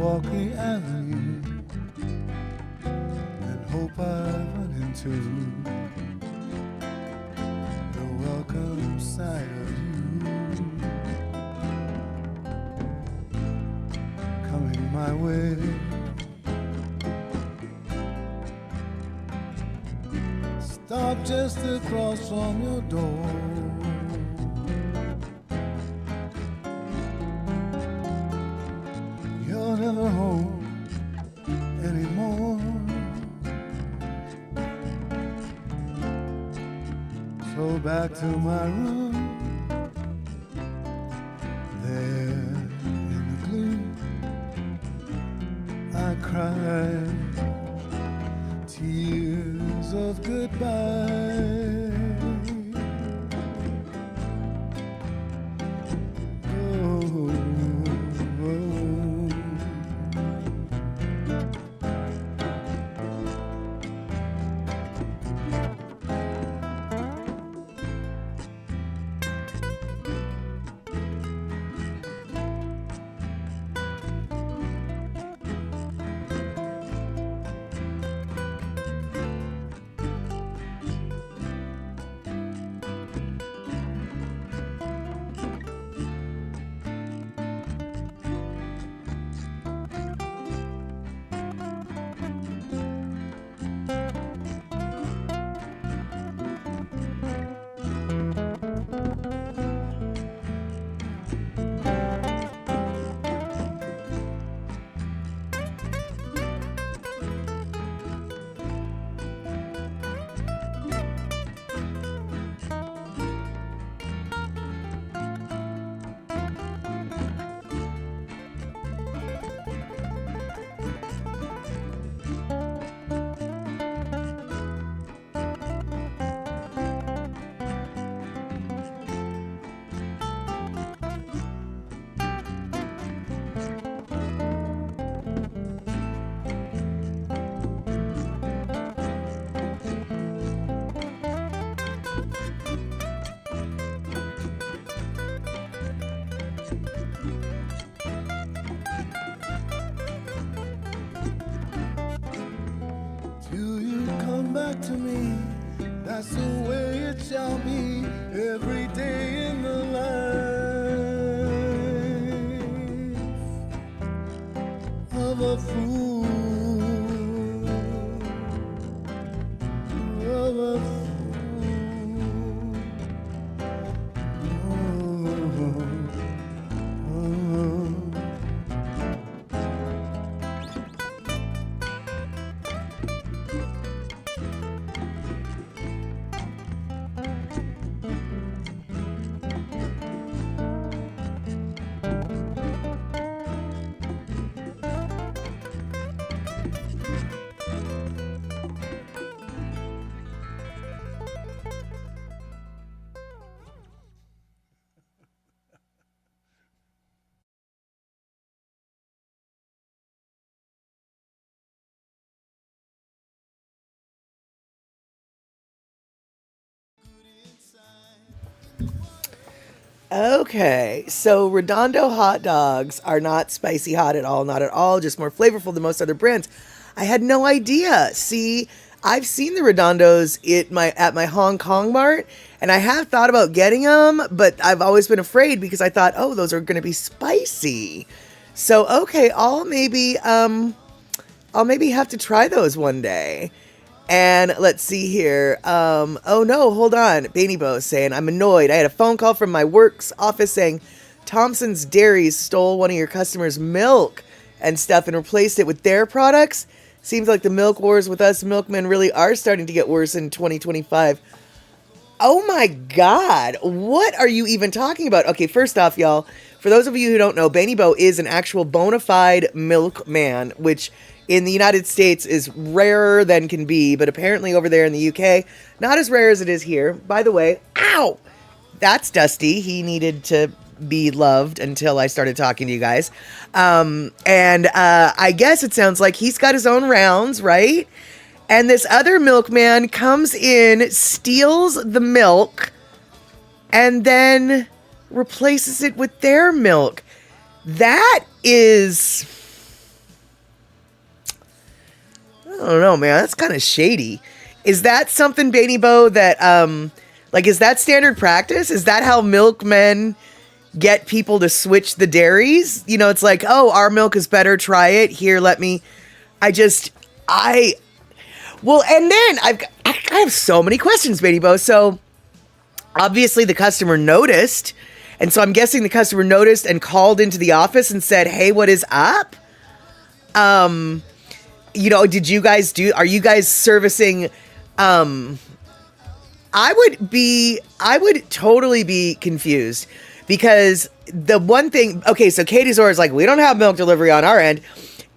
walk the avenue and hope I run into the welcome sight of you coming my way. Stop just across from your door. You're never home anymore. So back to my room. There in the gloom, I cried tears of goodbye. Oh, oh. Till you come back to me, that's the way it shall be every day in the life of a fool, of a fool. Oh, oh. Okay, so Redondo hot dogs are not spicy hot at all, not at all, just more flavorful than most other brands. I had no idea. See, I've seen the Redondos at my Hong Kong mart, and I have thought about getting them, but I've always been afraid because I thought, oh, those are going to be spicy. So okay, I'll maybe have to try those one day. And let's see here. Oh no, hold on. Bainy Bo saying, I'm annoyed. I had a phone call from my work's office saying Thompson's Dairies stole one of your customers' milk and stuff and replaced it with their products. Seems like the milk wars with us milkmen really are starting to get worse in 2025. Oh my God. What are you even talking about? Okay, first off, y'all, for those of you who don't know, Bainy Bo is an actual bona fide milkman, which in the United States is rarer than can be, but apparently over there in the UK, not as rare as it is here. By the way, ow! That's Dusty. He needed to be loved until I started talking to you guys. I guess it sounds like he's got his own rounds, right? And this other milkman comes in, steals the milk, and then replaces it with their milk. That is, I don't know, man. That's kind of shady. Is that something, Baby Bo, that, like, is that standard practice? Is that how milkmen get people to switch the dairies? You know, it's like, oh, our milk is better. Try it. Here, let me. Well, and then I have so many questions, Baby Bo. So obviously the customer noticed. And so I'm guessing the customer noticed and called into the office and said, hey, what is up? You know, are you guys servicing, I would totally be confused because the one thing, okay, so Katie's Zora is like, we don't have milk delivery on our end.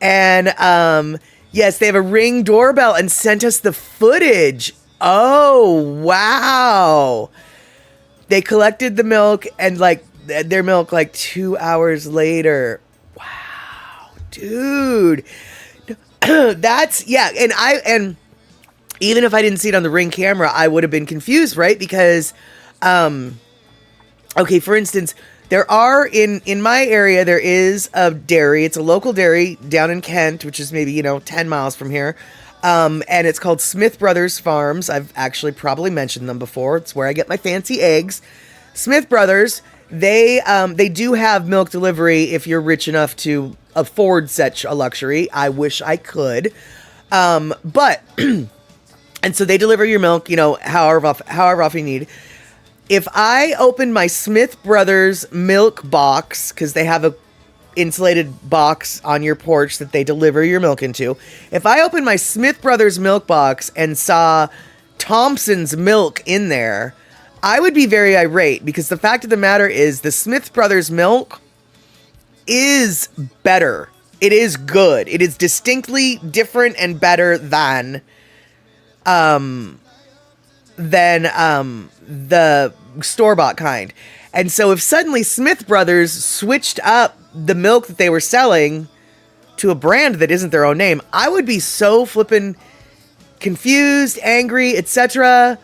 And, yes, they have a Ring doorbell and sent us the footage. Oh, wow. They collected the milk and like their milk like 2 hours later. Wow, dude. That's, yeah. And even if I didn't see it on the Ring camera, I would have been confused, right? Because, okay, for instance, there are in my area, there is a dairy. It's a local dairy down in Kent, which is maybe, 10 miles from here. And it's called Smith Brothers Farms. I've actually probably mentioned them before. It's where I get my fancy eggs. Smith Brothers, they do have milk delivery if you're rich enough to afford such a luxury. I wish I could. But, and so they deliver your milk, however often you need. If I open my Smith Brothers milk box, because they have a insulated box on your porch that they deliver your milk into. If I open my Smith Brothers milk box and saw Thompson's milk in there, I would be very irate because the fact of the matter is the Smith Brothers milk is better. It is good. It is distinctly different and better than the store-bought kind. And so if suddenly Smith Brothers switched up the milk that they were selling to a brand that isn't their own name, I would be so flippin' confused, angry, etc.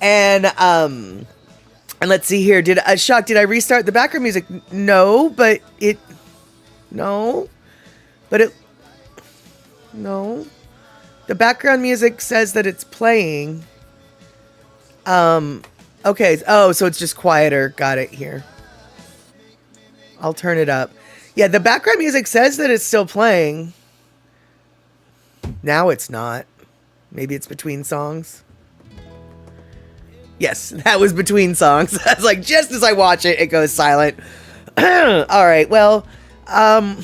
And let's see here. Did I restart the background music? No. The background music says that it's playing. Okay. Oh, so it's just quieter. Got it here. I'll turn it up. Yeah, the background music says that it's still playing. Now it's not. Maybe it's between songs. Yes, that was between songs. I was like, just as I watch it, it goes silent. All right, well, God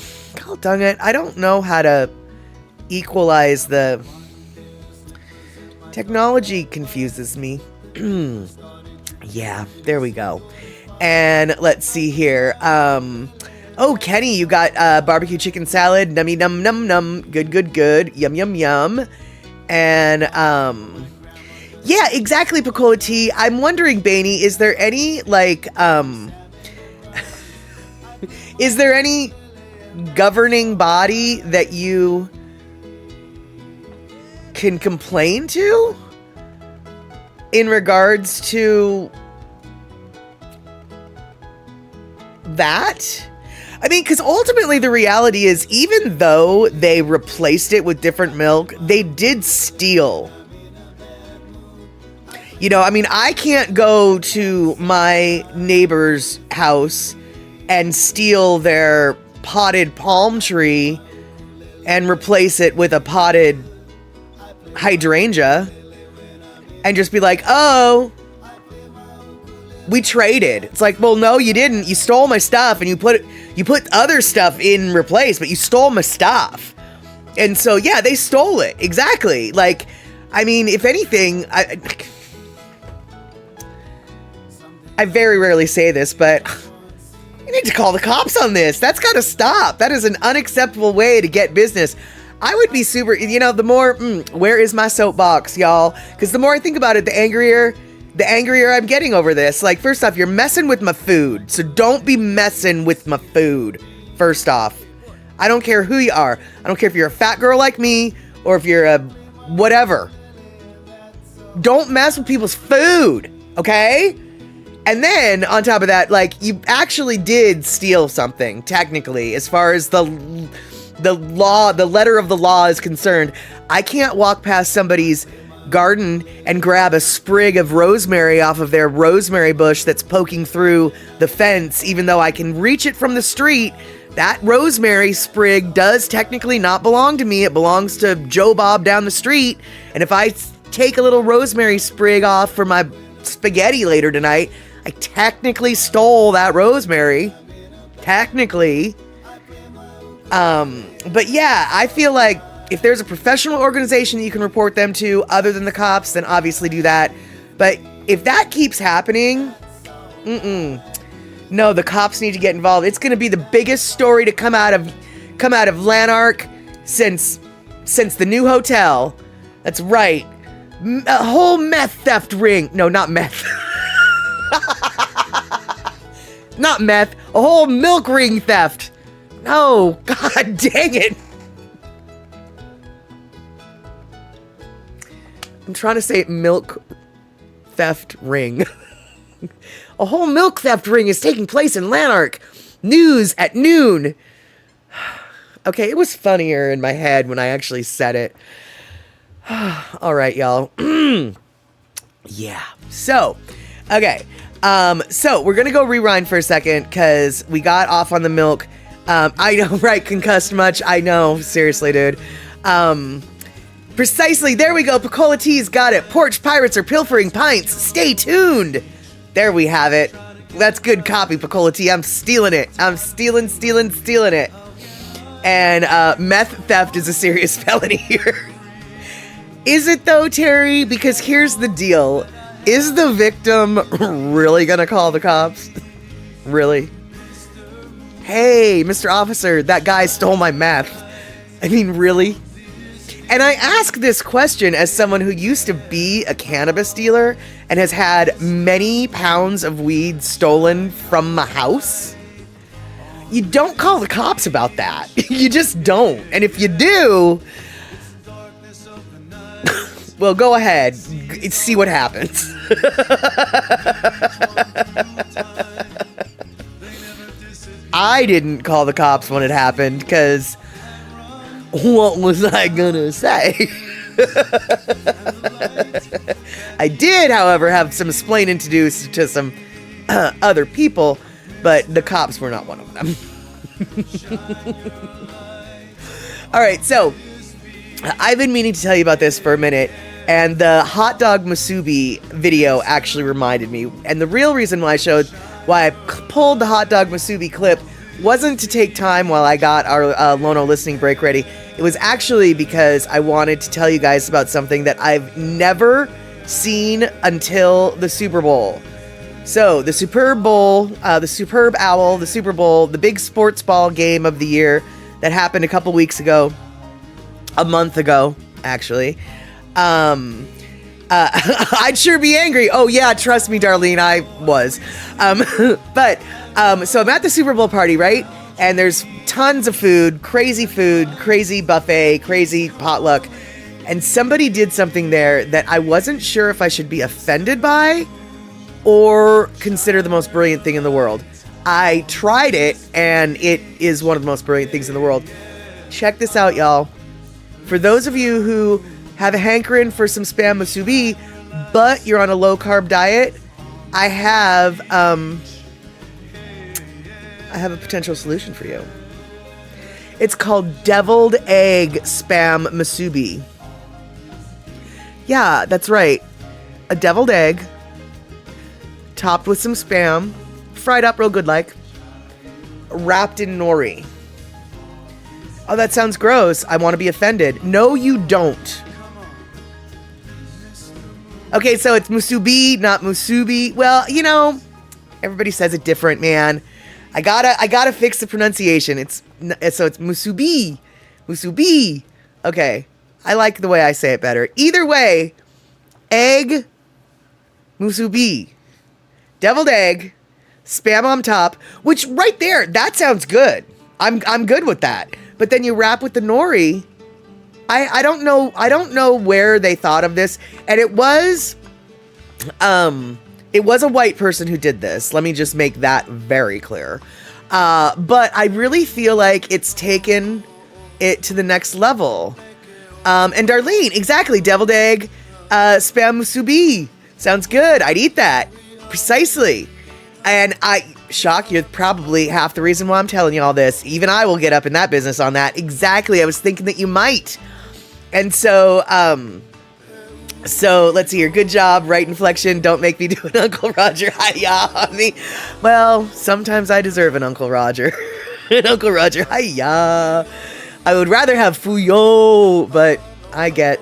dang it. I don't know how to equalize the... Technology confuses me. Yeah, there we go. And let's see here. Oh, Kenny, you got barbecue chicken salad. Nummy num num num. Good, good, good. Yum, yum, yum. And yeah, exactly, Picola T. I'm wondering, Bainey, is there any is there any governing body that you can complain to in regards to that? I mean, because ultimately the reality is, even though they replaced it with different milk, they did steal. I mean, I can't go to my neighbor's house and steal their potted palm tree and replace it with a potted hydrangea and just be like, oh, we traded. It's like, well, no, you didn't. You stole my stuff and you put other stuff in replace, but you stole my stuff. And so, yeah, they stole it. Exactly. Like, I mean, if anything, I very rarely say this, but you need to call the cops on this. That's got to stop. That is an unacceptable way to get business. I would be super, the more, where is my soapbox, y'all? Because the more I think about it, the angrier the angrier I'm getting over this. Like, first off, you're messing with my food. So don't be messing with my food. First off, I don't care who you are. I don't care if you're a fat girl like me or if you're a whatever. Don't mess with people's food, okay? And then on top of that, like, you actually did steal something, technically, as far as the law, the letter of the law is concerned. I can't walk past somebody's garden and grab a sprig of rosemary off of their rosemary bush that's poking through the fence, even though I can reach it from the street. That rosemary sprig does technically not belong to me. It belongs to Joe Bob down the street. And if I take a little rosemary sprig off for my spaghetti later tonight, I technically stole that rosemary. Technically. But yeah, I feel like if there's a professional organization that you can report them to other than the cops, then obviously do that. But if that keeps happening, no, the cops need to get involved. It's going to be the biggest story to come out of Lanark since the new hotel. That's right. A whole meth theft ring. No, not meth. Not meth. A whole milk ring theft. No, god dang it. I'm trying to say milk theft ring. A whole milk theft ring is taking place in Lanark. News at noon. Okay, it was funnier in my head when I actually said it. All right, y'all. Yeah. So, okay. So we're going to go rewind for a second because we got off on the milk. I know, right? Concussed much. I know. Seriously, dude. Precisely. There we go. Picola T's got it. Porch pirates are pilfering pints. Stay tuned. There we have it. That's good copy, Picola T. I'm stealing it. I'm stealing it. And meth theft is a serious felony here. Is it though, Terry? Because here's the deal. Is the victim really gonna call the cops? Really? Hey, Mr. Officer, that guy stole my meth. I mean, really? And I ask this question as someone who used to be a cannabis dealer and has had many pounds of weed stolen from my house. You don't call the cops about that. You just don't. And if you do, well, go ahead. See what happens. I didn't call the cops when it happened because what was I gonna say? I did, however, have some explaining to do to some other people, but the cops were not one of them. All right, so I've been meaning to tell you about this for a minute, and the hot dog musubi video actually reminded me. And the real reason why I pulled the hot dog musubi clip wasn't to take time while I got our Lono listening break ready. It was actually because I wanted to tell you guys about something that I've never seen until the Super Bowl. So, the Superb Bowl, the Superb Owl, the Super Bowl, the big sports ball game of the year that happened a couple weeks ago. A month ago, actually. I'd sure be angry. Oh yeah, trust me, Darlene, I was. So I'm at the Super Bowl party, right? And there's tons of food, crazy buffet, crazy potluck. And somebody did something there that I wasn't sure if I should be offended by or consider the most brilliant thing in the world. I tried it, and it is one of the most brilliant things in the world. Check this out, y'all. For those of you who have a hankering for some Spam musubi, but you're on a low-carb diet, I have a potential solution for you. It's called deviled egg Spam musubi. Yeah, that's right. A deviled egg, topped with some Spam, fried up real good like, wrapped in nori. Oh, that sounds gross. I want to be offended. No, you don't. Okay, so it's musubi, not musubi. Well, you know, everybody says it different, man. I gotta fix the pronunciation. It's musubi. Musubi. Okay. I like the way I say it better. Either way, egg musubi, deviled egg, spam on top, which right there, that sounds good. I'm good with that. But then you wrap with the nori. I don't know where they thought of this. And it was a white person who did this. Let me just make that very clear. But I really feel like it's taken it to the next level. And Darlene, exactly, deviled egg, spam musubi. Sounds good. I'd eat that. Precisely. And Shock, you're probably half the reason why I'm telling you all this. Even I will get up in that business on that. Exactly. I was thinking that you might. And so, let's see here. Good job. Right inflection. Don't make me do an Uncle Roger. Hi-ya on me. Well, sometimes I deserve an Uncle Roger. An Uncle Roger. Hi-ya. I would rather have Fuyo, but I get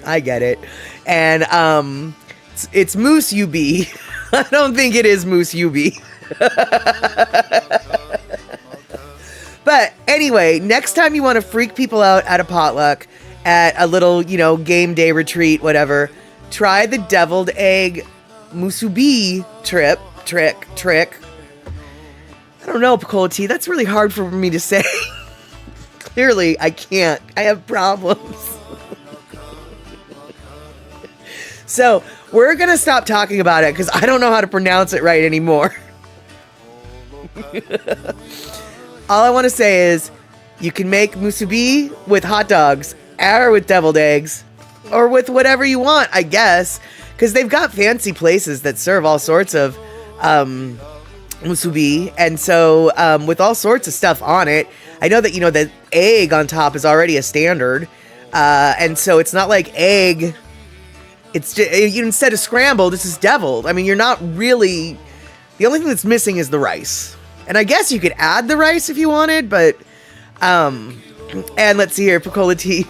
it. And, it's Moose UB. I don't think it is Moose UB. But anyway, next time you want to freak people out at a potluck, at a little, game day retreat, whatever, try the deviled egg musubi trick. I don't know, Picola T, that's really hard for me to say. Clearly, I can't. I have problems. So, we're going to stop talking about it because I don't know how to pronounce it right anymore. All I want to say is you can make musubi with hot dogs or with deviled eggs or with whatever you want, I guess, because they've got fancy places that serve all sorts of musubi. And so with all sorts of stuff on it, I know that, the egg on top is already a standard. And so it's not like egg. It's just, instead of scrambled, this is deviled. I mean, you're not really, the only thing that's missing is the rice. And I guess you could add the rice if you wanted, but, and let's see here, Picola T.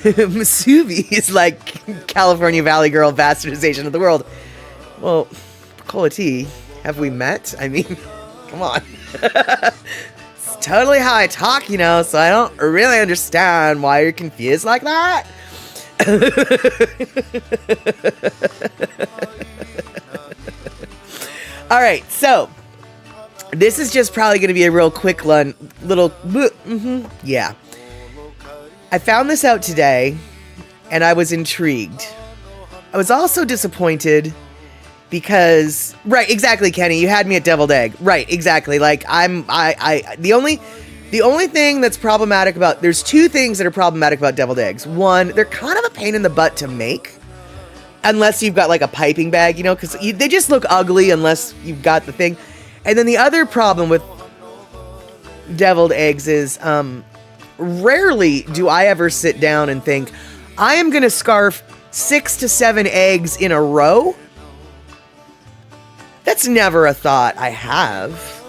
Musubi is like California Valley Girl bastardization of the world. Well, Picola T, have we met? I mean, come on. It's totally how I talk, so I don't really understand why you're confused like that. All right, so this is just probably going to be a real quick yeah. I found this out today, and I was intrigued. I was also disappointed because, right, exactly, Kenny, you had me at deviled egg. Right, exactly. Like the only thing that's problematic about, there's two things that are problematic about deviled eggs. One, they're kind of a pain in the butt to make, unless you've got like a piping bag, because they just look ugly unless you've got the thing. And then the other problem with deviled eggs is, rarely do I ever sit down and think, I am going to scarf 6 to 7 eggs in a row. That's never a thought I have.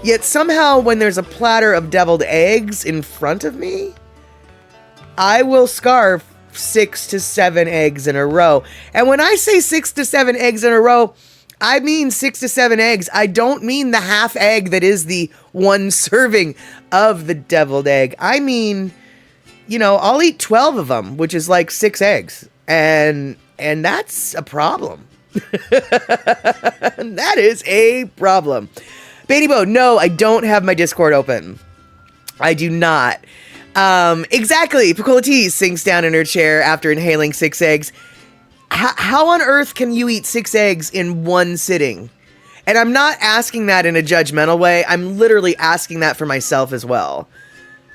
Yet somehow when there's a platter of deviled eggs in front of me, I will scarf 6 to 7 eggs in a row. And when I say 6 to 7 eggs in a row, I mean 6 to 7 eggs. I don't mean the half egg that is the one serving of the deviled egg. I mean, I'll eat 12 of them, which is like 6 eggs. And that's a problem. That is a problem. Babybo, no, I don't have my Discord open. I do not. Exactly. Picola T sinks down in her chair after inhaling 6 eggs. How on earth can you eat 6 eggs in one sitting? And I'm not asking that in a judgmental way. I'm literally asking that for myself as well.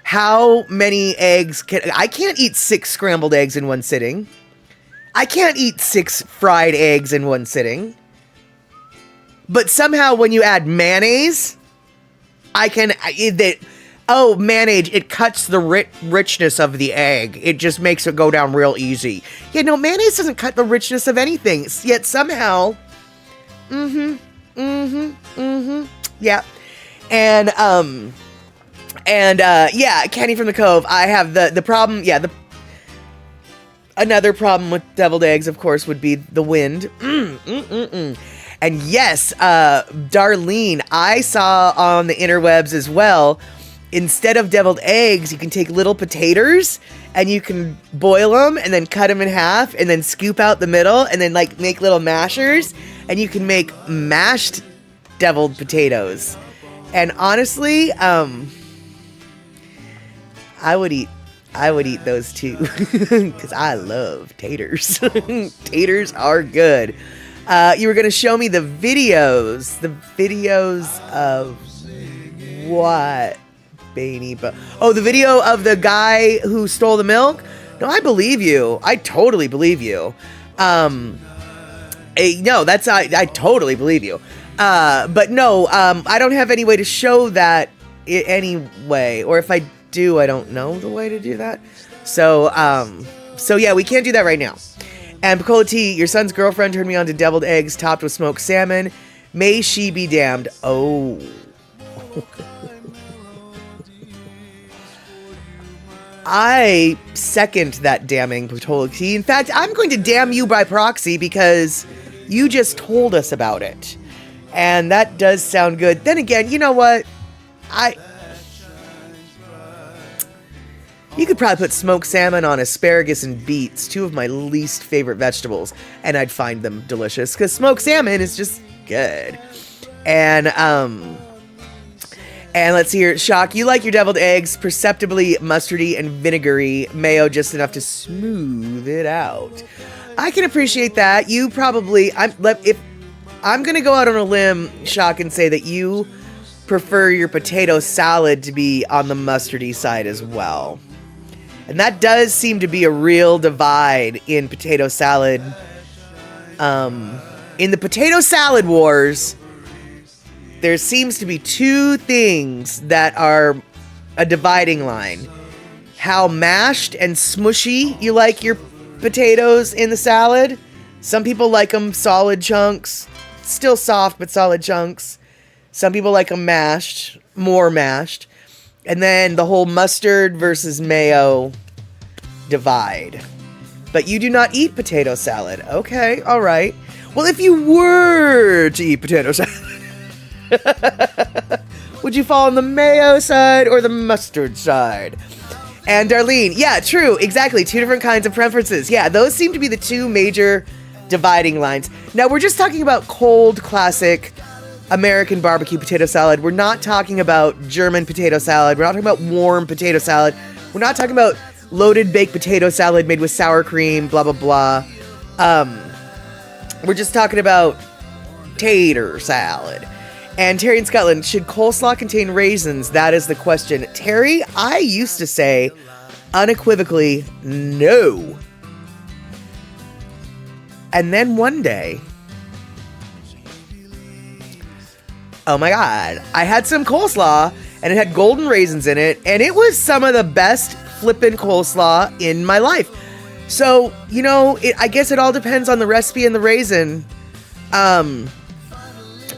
How many eggs I can't eat 6 scrambled eggs in one sitting. I can't eat 6 fried eggs in one sitting. But somehow when you add mayonnaise, I can, mayonnaise, it cuts the richness of the egg. It just makes it go down real easy. Yeah, no, mayonnaise doesn't cut the richness of anything. Yet somehow, yeah. Yeah, Kenny from the Cove, I have the problem, another problem with deviled eggs, of course, would be the wind. And yes, Darlene, I saw on the interwebs as well instead of deviled eggs, you can take little potatoes and you can boil them and then cut them in half and then scoop out the middle and then like make little mashers, and you can make mashed deviled potatoes. And honestly, I would eat those too because I love taters. Taters are good. You were going to show me the videos of what? Oh, the video of the guy who stole the milk? No, I believe you. I totally believe you. No, I totally believe you. But no, I don't have any way to show that anyway. Or if I do, I don't know the way to do that. So yeah, we can't do that right now. And Picola T, your son's girlfriend turned me on to deviled eggs topped with smoked salmon. May she be damned. Oh. I second that damning, Picola T. In fact, I'm going to damn you by proxy because you just told us about it. And that does sound good. Then again, you know what? You could probably put smoked salmon on asparagus and beets, two of my least favorite vegetables, and I'd find them delicious because smoked salmon is just good. And let's hear, Shock, you like your deviled eggs perceptibly mustardy and vinegary, mayo just enough to smooth it out. I can appreciate that. You probably, if I'm gonna go out on a limb, Shock, and say that you prefer your potato salad to be on the mustardy side as well. And that does seem to be a real divide in potato salad. In the potato salad wars, there seems to be two things that are a dividing line. How mashed and smushy you like your potatoes in the salad. Some people like them solid chunks, still soft but solid chunks. Some people like them mashed, more mashed. And then the whole mustard versus mayo divide. But you do not eat potato salad. Okay, all right. Well, if you were to eat potato salad, would you fall on the mayo side or the mustard side? And Darlene, yeah, true, exactly. Two different kinds of preferences. Yeah, those seem to be the two major dividing lines. Now, we're just talking about cold, classic American barbecue potato salad. We're not talking about German potato salad. We're not talking about warm potato salad. We're not talking about loaded baked potato salad made with sour cream, blah, blah, blah. We're just talking about tater salad. And Terry in Scotland, should coleslaw contain raisins? That is the question. Terry, I used to say unequivocally no. And then one day, oh my God, I had some coleslaw and it had golden raisins in it, and it was some of the best flippin' coleslaw in my life. So, you know, I guess it all depends on the recipe and the raisin. And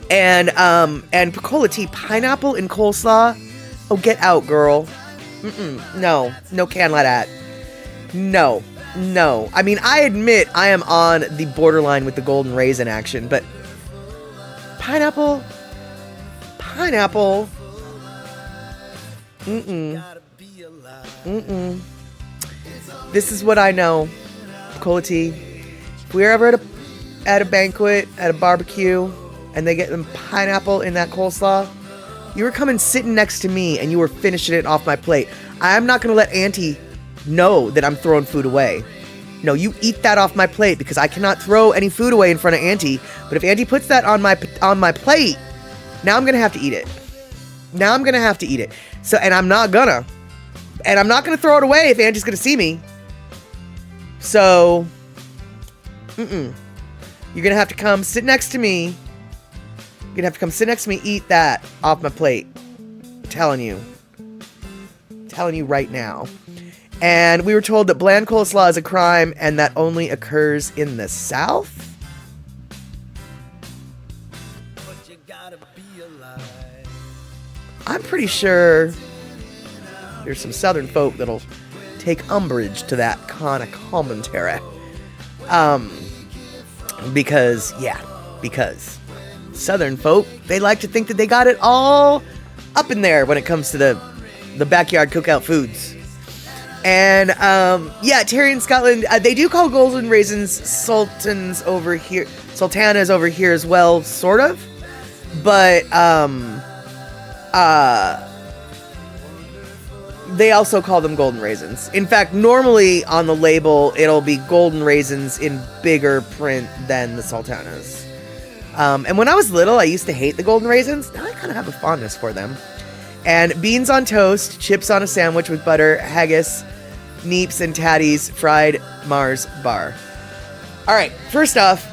Picola Tea, pineapple in coleslaw? Oh, get out, girl. No can let that. No. I mean, I admit I am on the borderline with the golden raisin action, but pineapple. This is what I know, Picola Tea. If we're ever at a banquet, at a barbecue, and they get them pineapple in that coleslaw, you were coming sitting next to me and you were finishing it off my plate. I'm not going to let Auntie know that I'm throwing food away. No, you eat that off my plate because I cannot throw any food away in front of Auntie. But if Auntie puts that on my plate, now I'm going to have to eat it. So, and I'm not gonna throw it away if Auntie's gonna see me. So, you're gonna have to come sit next to me. Eat that off my plate. I'm telling you right now. And we were told that bland coleslaw is a crime and that only occurs in the South. I'm pretty sure there's some Southern folk that'll take umbrage to that kind of commentary. Because Southern folk, they like to think that they got it all up in there when it comes to the the backyard cookout foods. And yeah, Terry in Scotland, they do call golden raisins sultanas over here as well, sort of. But they also call them golden raisins. In fact, normally on the label, it'll be golden raisins in bigger print than the sultanas. And when I was little, I used to hate the golden raisins. Now I kind of have a fondness for them. And beans on toast, chips on a sandwich with butter, haggis, neeps, and tatties, fried Mars bar. All right, first off,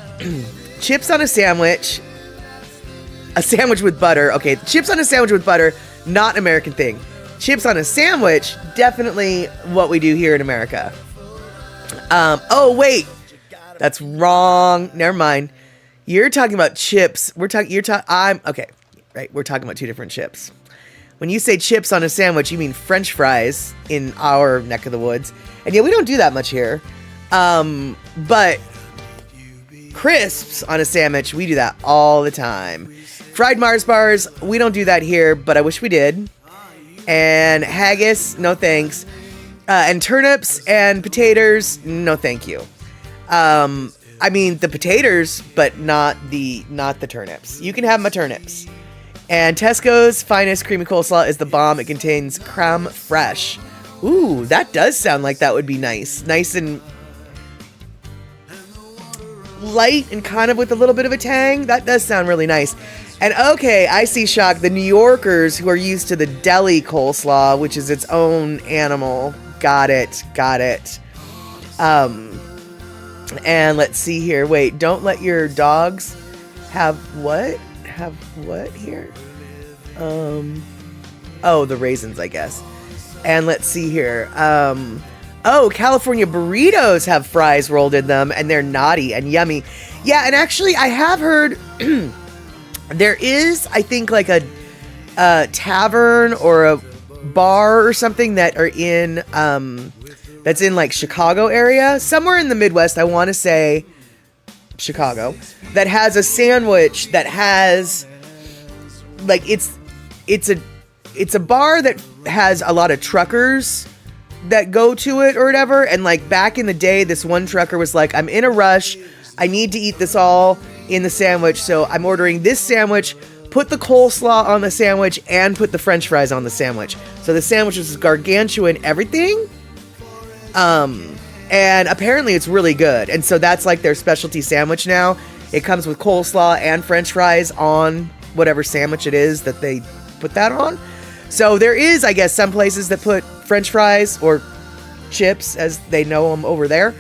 chips on a sandwich with butter. Okay, chips on a sandwich with butter, not an American thing. Chips on a sandwich, definitely what we do here in America. Oh, wait, that's wrong. Never mind. You're talking about chips. We're talking about two different chips. When you say chips on a sandwich, you mean French fries in our neck of the woods. And yeah, we don't do that much here. But crisps on a sandwich, we do that all the time. Fried Mars bars, we don't do that here, but I wish we did. And haggis, no thanks. And turnips and potatoes, no thank you. I mean the potatoes, but not the turnips. You can have my turnips. And Tesco's finest creamy coleslaw is the bomb. It contains creme fraiche. Ooh, that does sound like that would be nice. Nice and light and kind of with a little bit of a tang. That does sound really nice. And okay, I see, Shock, the New Yorkers who are used to the deli coleslaw, which is its own animal. Got it. And let's see here. Wait, don't let your dogs have what? Have what here? Oh, the raisins, I guess. And let's see here. Oh, California burritos have fries rolled in them, and they're naughty and yummy. Yeah, and actually, I have heard there is, I think, like a tavern or a bar or something that are in that's in like Chicago area, somewhere in the Midwest. I want to say Chicago, that has a sandwich that has like it's a bar that has a lot of truckers that go to it or whatever. And like back in the day, this one trucker was like, I'm in a rush. I need to eat this all in the sandwich. So I'm ordering this sandwich, put the coleslaw on the sandwich, and put the French fries on the sandwich. So the sandwich is gargantuan everything. And apparently it's really good. And so that's like their specialty sandwich now. It comes with coleslaw and French fries on whatever sandwich it is that they put that on. So there is, I guess, some places that put French fries or chips, as they know them over there,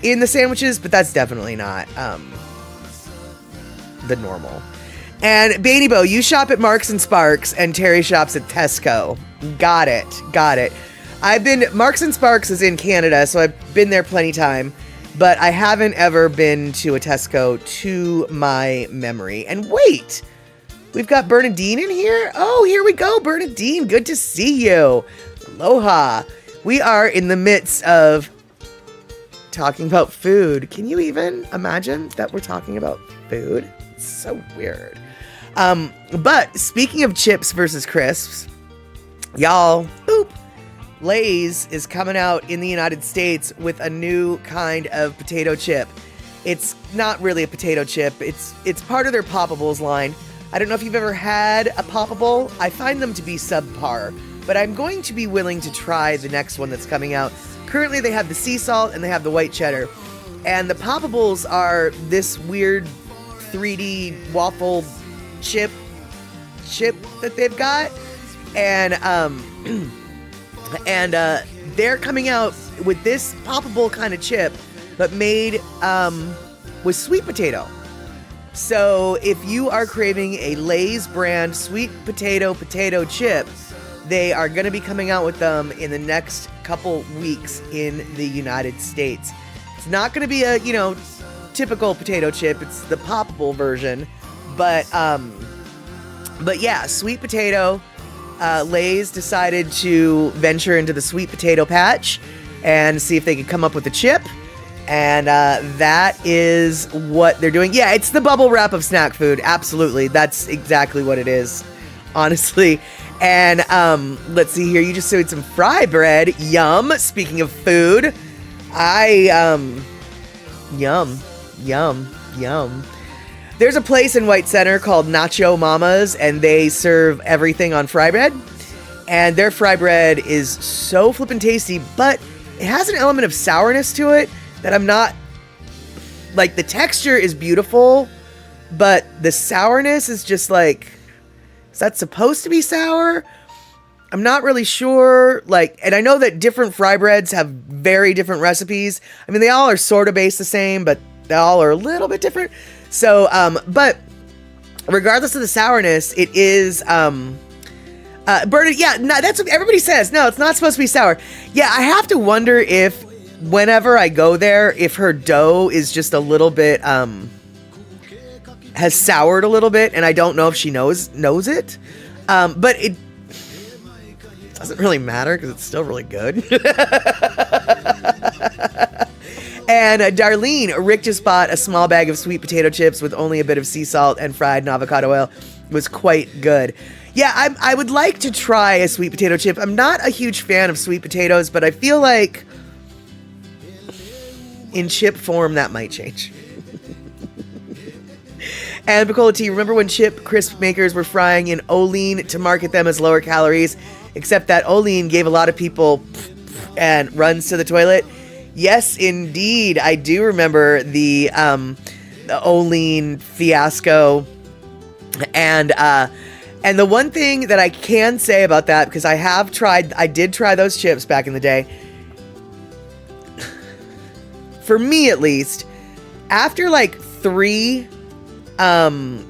in the sandwiches, but that's definitely not the normal. And Bainy Bo, you shop at Marks and Sparks, and Terry shops at Tesco. Got it. Marks and Sparks is in Canada, so I've been there plenty time, but I haven't ever been to a Tesco to my memory. And wait, we've got Bernadine in here? Oh, here we go, Bernadine. Good to see you. Aloha. We are in the midst of talking about food. Can you even imagine that we're talking about food? It's so weird. But speaking of chips versus crisps, y'all, Lay's is coming out in the United States with a new kind of potato chip. It's not really a potato chip. It's part of their Poppables line. I don't know if you've ever had a Poppable. I find them to be subpar, but I'm going to be willing to try the next one that's coming out. Currently, they have the sea salt and they have the white cheddar. And the Poppables are this weird 3D waffle chip that they've got. And they're coming out with this poppable kind of chip, but made with sweet potato. So if you are craving a Lay's brand sweet potato chip, they are going to be coming out with them in the next couple weeks in the United States. It's not going to be a, typical potato chip. It's the poppable version. But yeah, sweet potato. Lay's decided to venture into the sweet potato patch and see if they could come up with a chip. And that is what they're doing. Yeah, it's the bubble wrap of snack food. Absolutely. That's exactly what it is, honestly. And let's see here. You just ate some fry bread. Yum. Speaking of food, yum. There's a place in White Center called Nacho Mama's, and they serve everything on fry bread. And their fry bread is so flippin' tasty, but it has an element of sourness to it that I'm not, like, the texture is beautiful, but the sourness is just like, is that supposed to be sour? I'm not really sure. Like, and I know that different fry breads have very different recipes. I mean, they all are sort of based the same, but they all are a little bit different. So, but regardless of the sourness, it is, Bernard, yeah, no, that's what everybody says. No, it's not supposed to be sour. Yeah, I have to wonder if whenever I go there, if her dough is just a little bit, has soured a little bit, and I don't know if she knows it. But it doesn't really matter because it's still really good. And Darlene, Rick just bought a small bag of sweet potato chips with only a bit of sea salt and fried in avocado oil. It was quite good. Yeah, I would like to try a sweet potato chip. I'm not a huge fan of sweet potatoes, but I feel like in chip form that might change. And Picola T, remember when chip crisp makers were frying in Olean to market them as lower calories, except that Olean gave a lot of people and runs to the toilet? Yes, indeed. I do remember the Olean fiasco. And the one thing that I can say about that, because I did try those chips back in the day. For me, at least, after like 3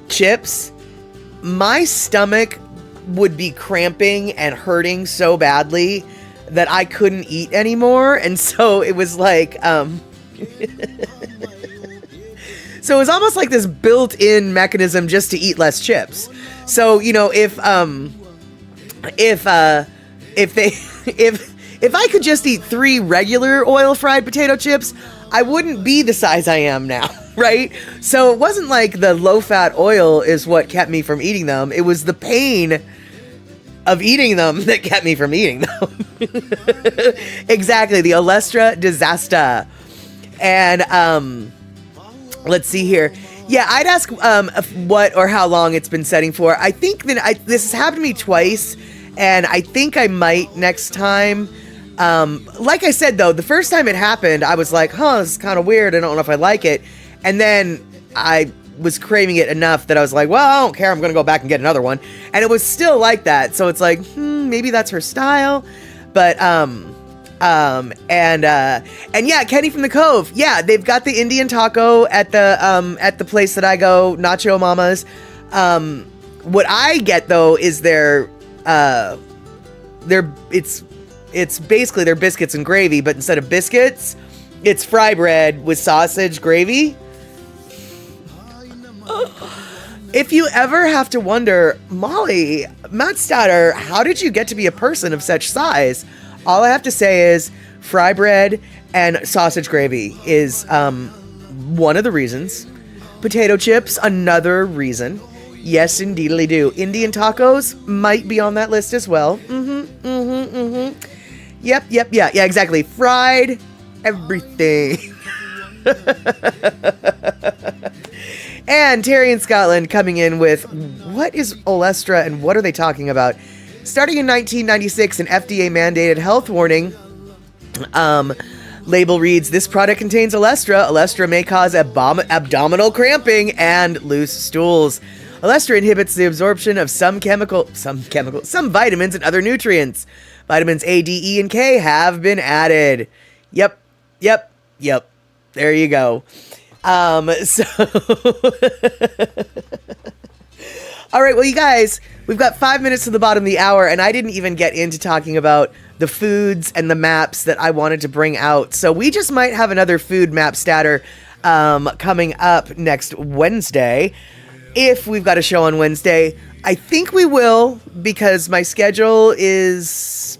chips, my stomach would be cramping and hurting so badly that I couldn't eat anymore. And so it was like, so it was almost like this built-in mechanism just to eat less chips. So, you know, if I could just eat 3 regular oil fried potato chips, I wouldn't be the size I am now, right? So it wasn't like the low-fat oil is what kept me from eating them. It was the pain of eating them that kept me from eating them. Exactly, the Olestra disaster. And let's see here. Yeah, I'd ask what or how long it's been setting for. I think that this has happened to me twice, and I think I might next time. Like I said, though, the first time it happened, I was like, this is kind of weird. I don't know if I like it. And then I was craving it enough that I was like, well, I don't care. I'm going to go back and get another one. And it was still like that. So it's like, maybe that's her style. But, and yeah, Kenny from the Cove. Yeah, they've got the Indian taco at the place that I go, Nacho Mama's. What I get though is it's basically their biscuits and gravy, but instead of biscuits, it's fry bread with sausage gravy. If you ever have to wonder, Molly Mattstatter, how did you get to be a person of such size? All I have to say is fry bread and sausage gravy is one of the reasons. Potato chips, another reason. Yes, indeedly do. Indian tacos might be on that list as well. Yep, yeah, exactly. Fried everything. And Terry in Scotland coming in with, what is Olestra and what are they talking about? Starting in 1996, an FDA-mandated health warning label reads, this product contains Olestra. Olestra may cause abdominal cramping and loose stools. Olestra inhibits the absorption of some vitamins and other nutrients. Vitamins A, D, E, and K have been added. Yep. There you go. So all right, well, you guys, we've got 5 minutes to the bottom of the hour, and I didn't even get into talking about the foods and the maps that I wanted to bring out. So we just might have another food map statter coming up next Wednesday. If we've got a show on Wednesday, I think we will, because my schedule is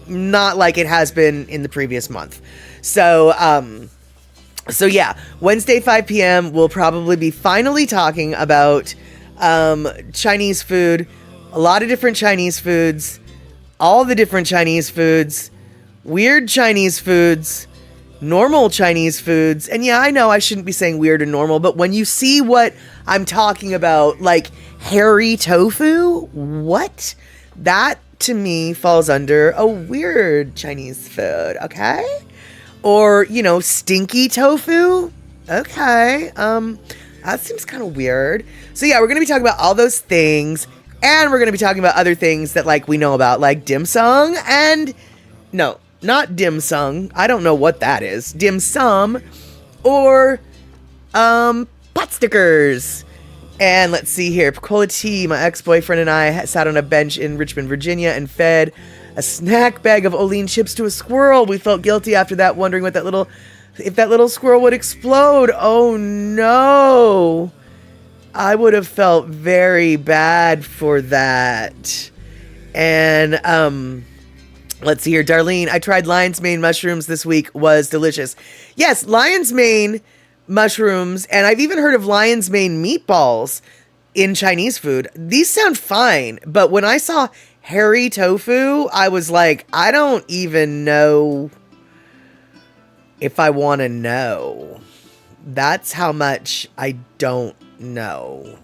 not like it has been in the previous month. So yeah, Wednesday, 5 p.m., we'll probably be finally talking about Chinese food, a lot of different Chinese foods, all the different Chinese foods, weird Chinese foods, normal Chinese foods. And yeah, I know I shouldn't be saying weird or normal, but when you see what I'm talking about, like hairy tofu, what? That to me falls under a weird Chinese food, okay? Or, you know, stinky tofu, okay. That seems kind of weird. So yeah, we're going to be talking about all those things, and we're going to be talking about other things that like we know about, like dim sum and no, not dim sum. I don't know what that is. Dim sum or pot stickers. And let's see here. Picola T, my ex-boyfriend, and I sat on a bench in Richmond, Virginia, and fed a snack bag of Olean chips to a squirrel. We felt guilty after that, wondering if that little squirrel would explode. Oh no. I would have felt very bad for that. And let's see here. Darlene, I tried lion's mane mushrooms this week. Was delicious. Yes, lion's mane mushrooms, and I've even heard of lion's mane meatballs in Chinese food. These sound fine, but when I saw hairy tofu, I was like, I don't even know if I want to know. That's how much I don't know.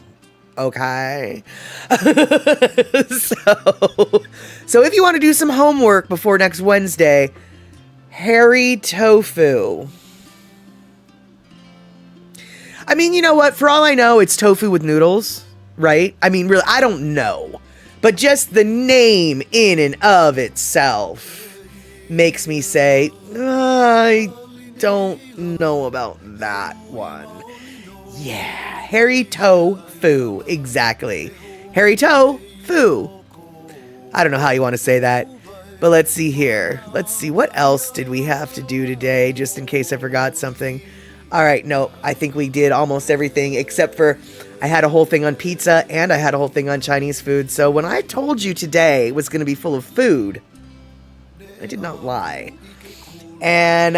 Okay. So if you want to do some homework before next Wednesday, hairy tofu. I mean, you know what? For all I know, it's tofu with noodles, right? I mean, really, I don't know. But just the name in and of itself makes me say, I don't know about that one. Yeah, hairy tofu, exactly. Hairy tofu. I don't know how you want to say that, but let's see here. Let's see, what else did we have to do today, just in case I forgot something. All right, no, I think we did almost everything except for I had a whole thing on pizza and I had a whole thing on Chinese food. So when I told you today was going to be full of food, I did not lie. And,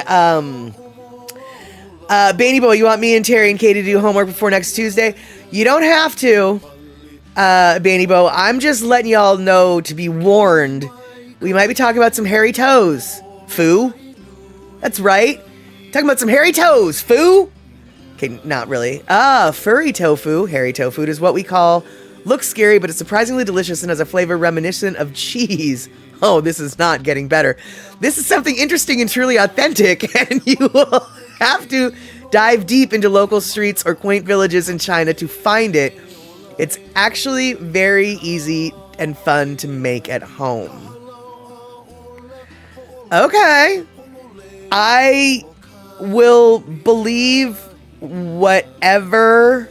Bainy Boy, you want me and Terry and Kay to do homework before next Tuesday? You don't have to, Bainy Boy. I'm just letting y'all know to be warned. We might be talking about some hairy toes. Foo. That's right. Talking about some hairy toes, foo. Okay, not really. Furry tofu, hairy tofu, is what we call. Looks scary, but it's surprisingly delicious and has a flavor reminiscent of cheese. Oh, this is not getting better. This is something interesting and truly authentic, and you will have to dive deep into local streets or quaint villages in China to find it. It's actually very easy and fun to make at home. Okay. I will believe whatever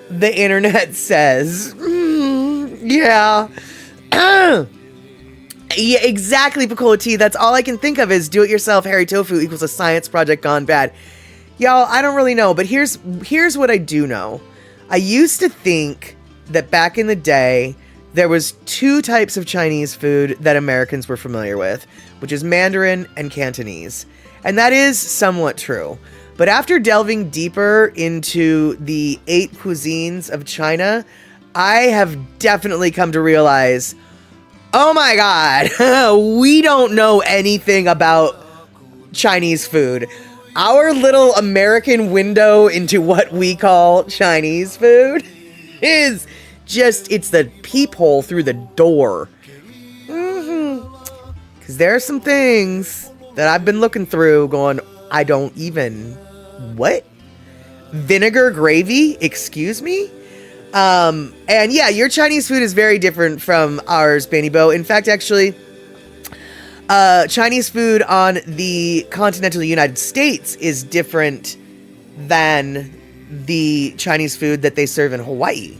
the internet says. Yeah. Yeah, exactly, Picola T. That's all I can think of is do-it-yourself hairy tofu equals a science project gone bad. Y'all, I don't really know, but here's what I do know. I used to think that back in the day, there was two types of Chinese food that Americans were familiar with, which is Mandarin and Cantonese. And that is somewhat true. But after delving deeper into the 8 cuisines of China, I have definitely come to realize, oh my God, we don't know anything about Chinese food. Our little American window into what we call Chinese food is just, it's the peephole through the door. Because there are some things that I've been looking through going, I don't even, what? Vinegar gravy? Excuse me? And yeah, your Chinese food is very different from ours, Bainy Bo. In fact, actually, Chinese food on the continental United States is different than the Chinese food that they serve in Hawaii.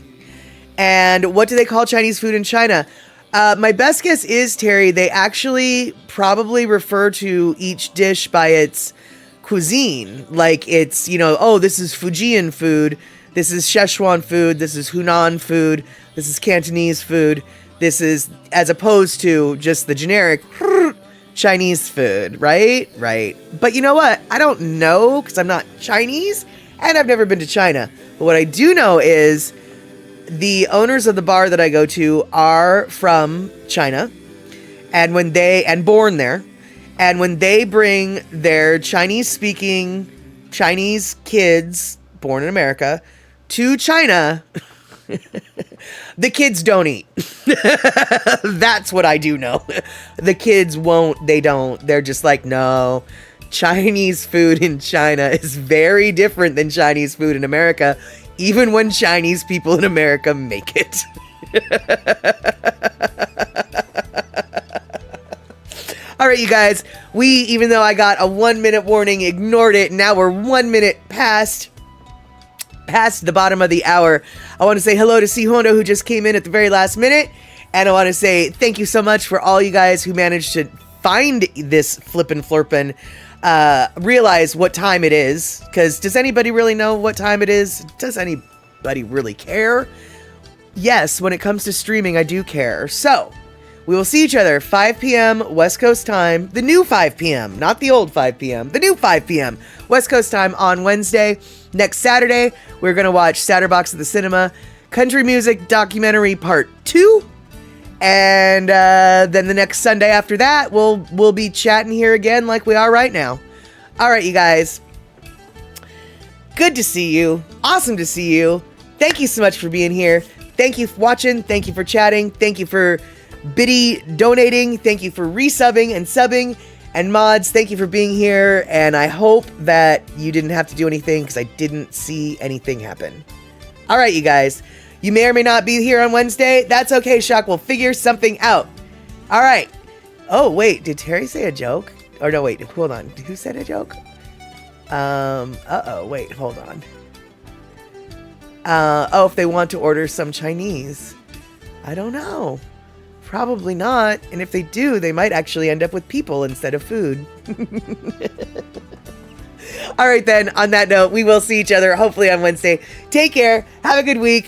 And what do they call Chinese food in China? My best guess is, Terry, they actually probably refer to each dish by its cuisine. Like it's, you know, oh, this is Fujian food. This is Szechuan food. This is Hunan food. This is Cantonese food. This is, as opposed to just the generic Chinese food, right? Right. But you know what? I don't know because I'm not Chinese and I've never been to China. But what I do know is the owners of the bar that I go to are from China, and born there. And when they bring their Chinese-speaking Chinese kids born in America to China, the kids don't eat. That's what I do know. The kids won't, they don't. They're just like, no, Chinese food in China is very different than Chinese food in America, even when Chinese people in America make it. All right, you guys, even though I got a 1-minute warning, ignored it. Now we're 1 minute past the bottom of the hour. I want to say hello to C. Hondo, who just came in at the very last minute. And I want to say thank you so much for all you guys who managed to find this Flippin' Flurpin'. Realize what time it is. Because does anybody really know what time it is? Does anybody really care? Yes, when it comes to streaming, I do care. So, we will see each other 5 p.m. West Coast time. The new 5 p.m. Not the old 5 p.m. The new 5 p.m. West Coast time on Wednesday. Next Saturday, we're going to watch Satterbox at the Cinema. Country Music Documentary Part 2. And then the next Sunday after that, we'll be chatting here again like we are right now. All right, you guys. Good to see you. Awesome to see you. Thank you so much for being here. Thank you for watching. Thank you for chatting. Thank you for Biddy donating. Thank you for resubbing and subbing. And mods, thank you for being here. And I hope that you didn't have to do anything because I didn't see anything happen. All right, you guys. You may or may not be here on Wednesday. That's okay, Shock. We'll figure something out. All right. Oh, wait. Did Terry say a joke? Or no, wait. Hold on. Who said a joke? Uh-oh. Wait. Hold on. Oh, if they want to order some Chinese. I don't know. Probably not. And if they do, they might actually end up with people instead of food. All right, then. On that note, we will see each other hopefully on Wednesday. Take care. Have a good week.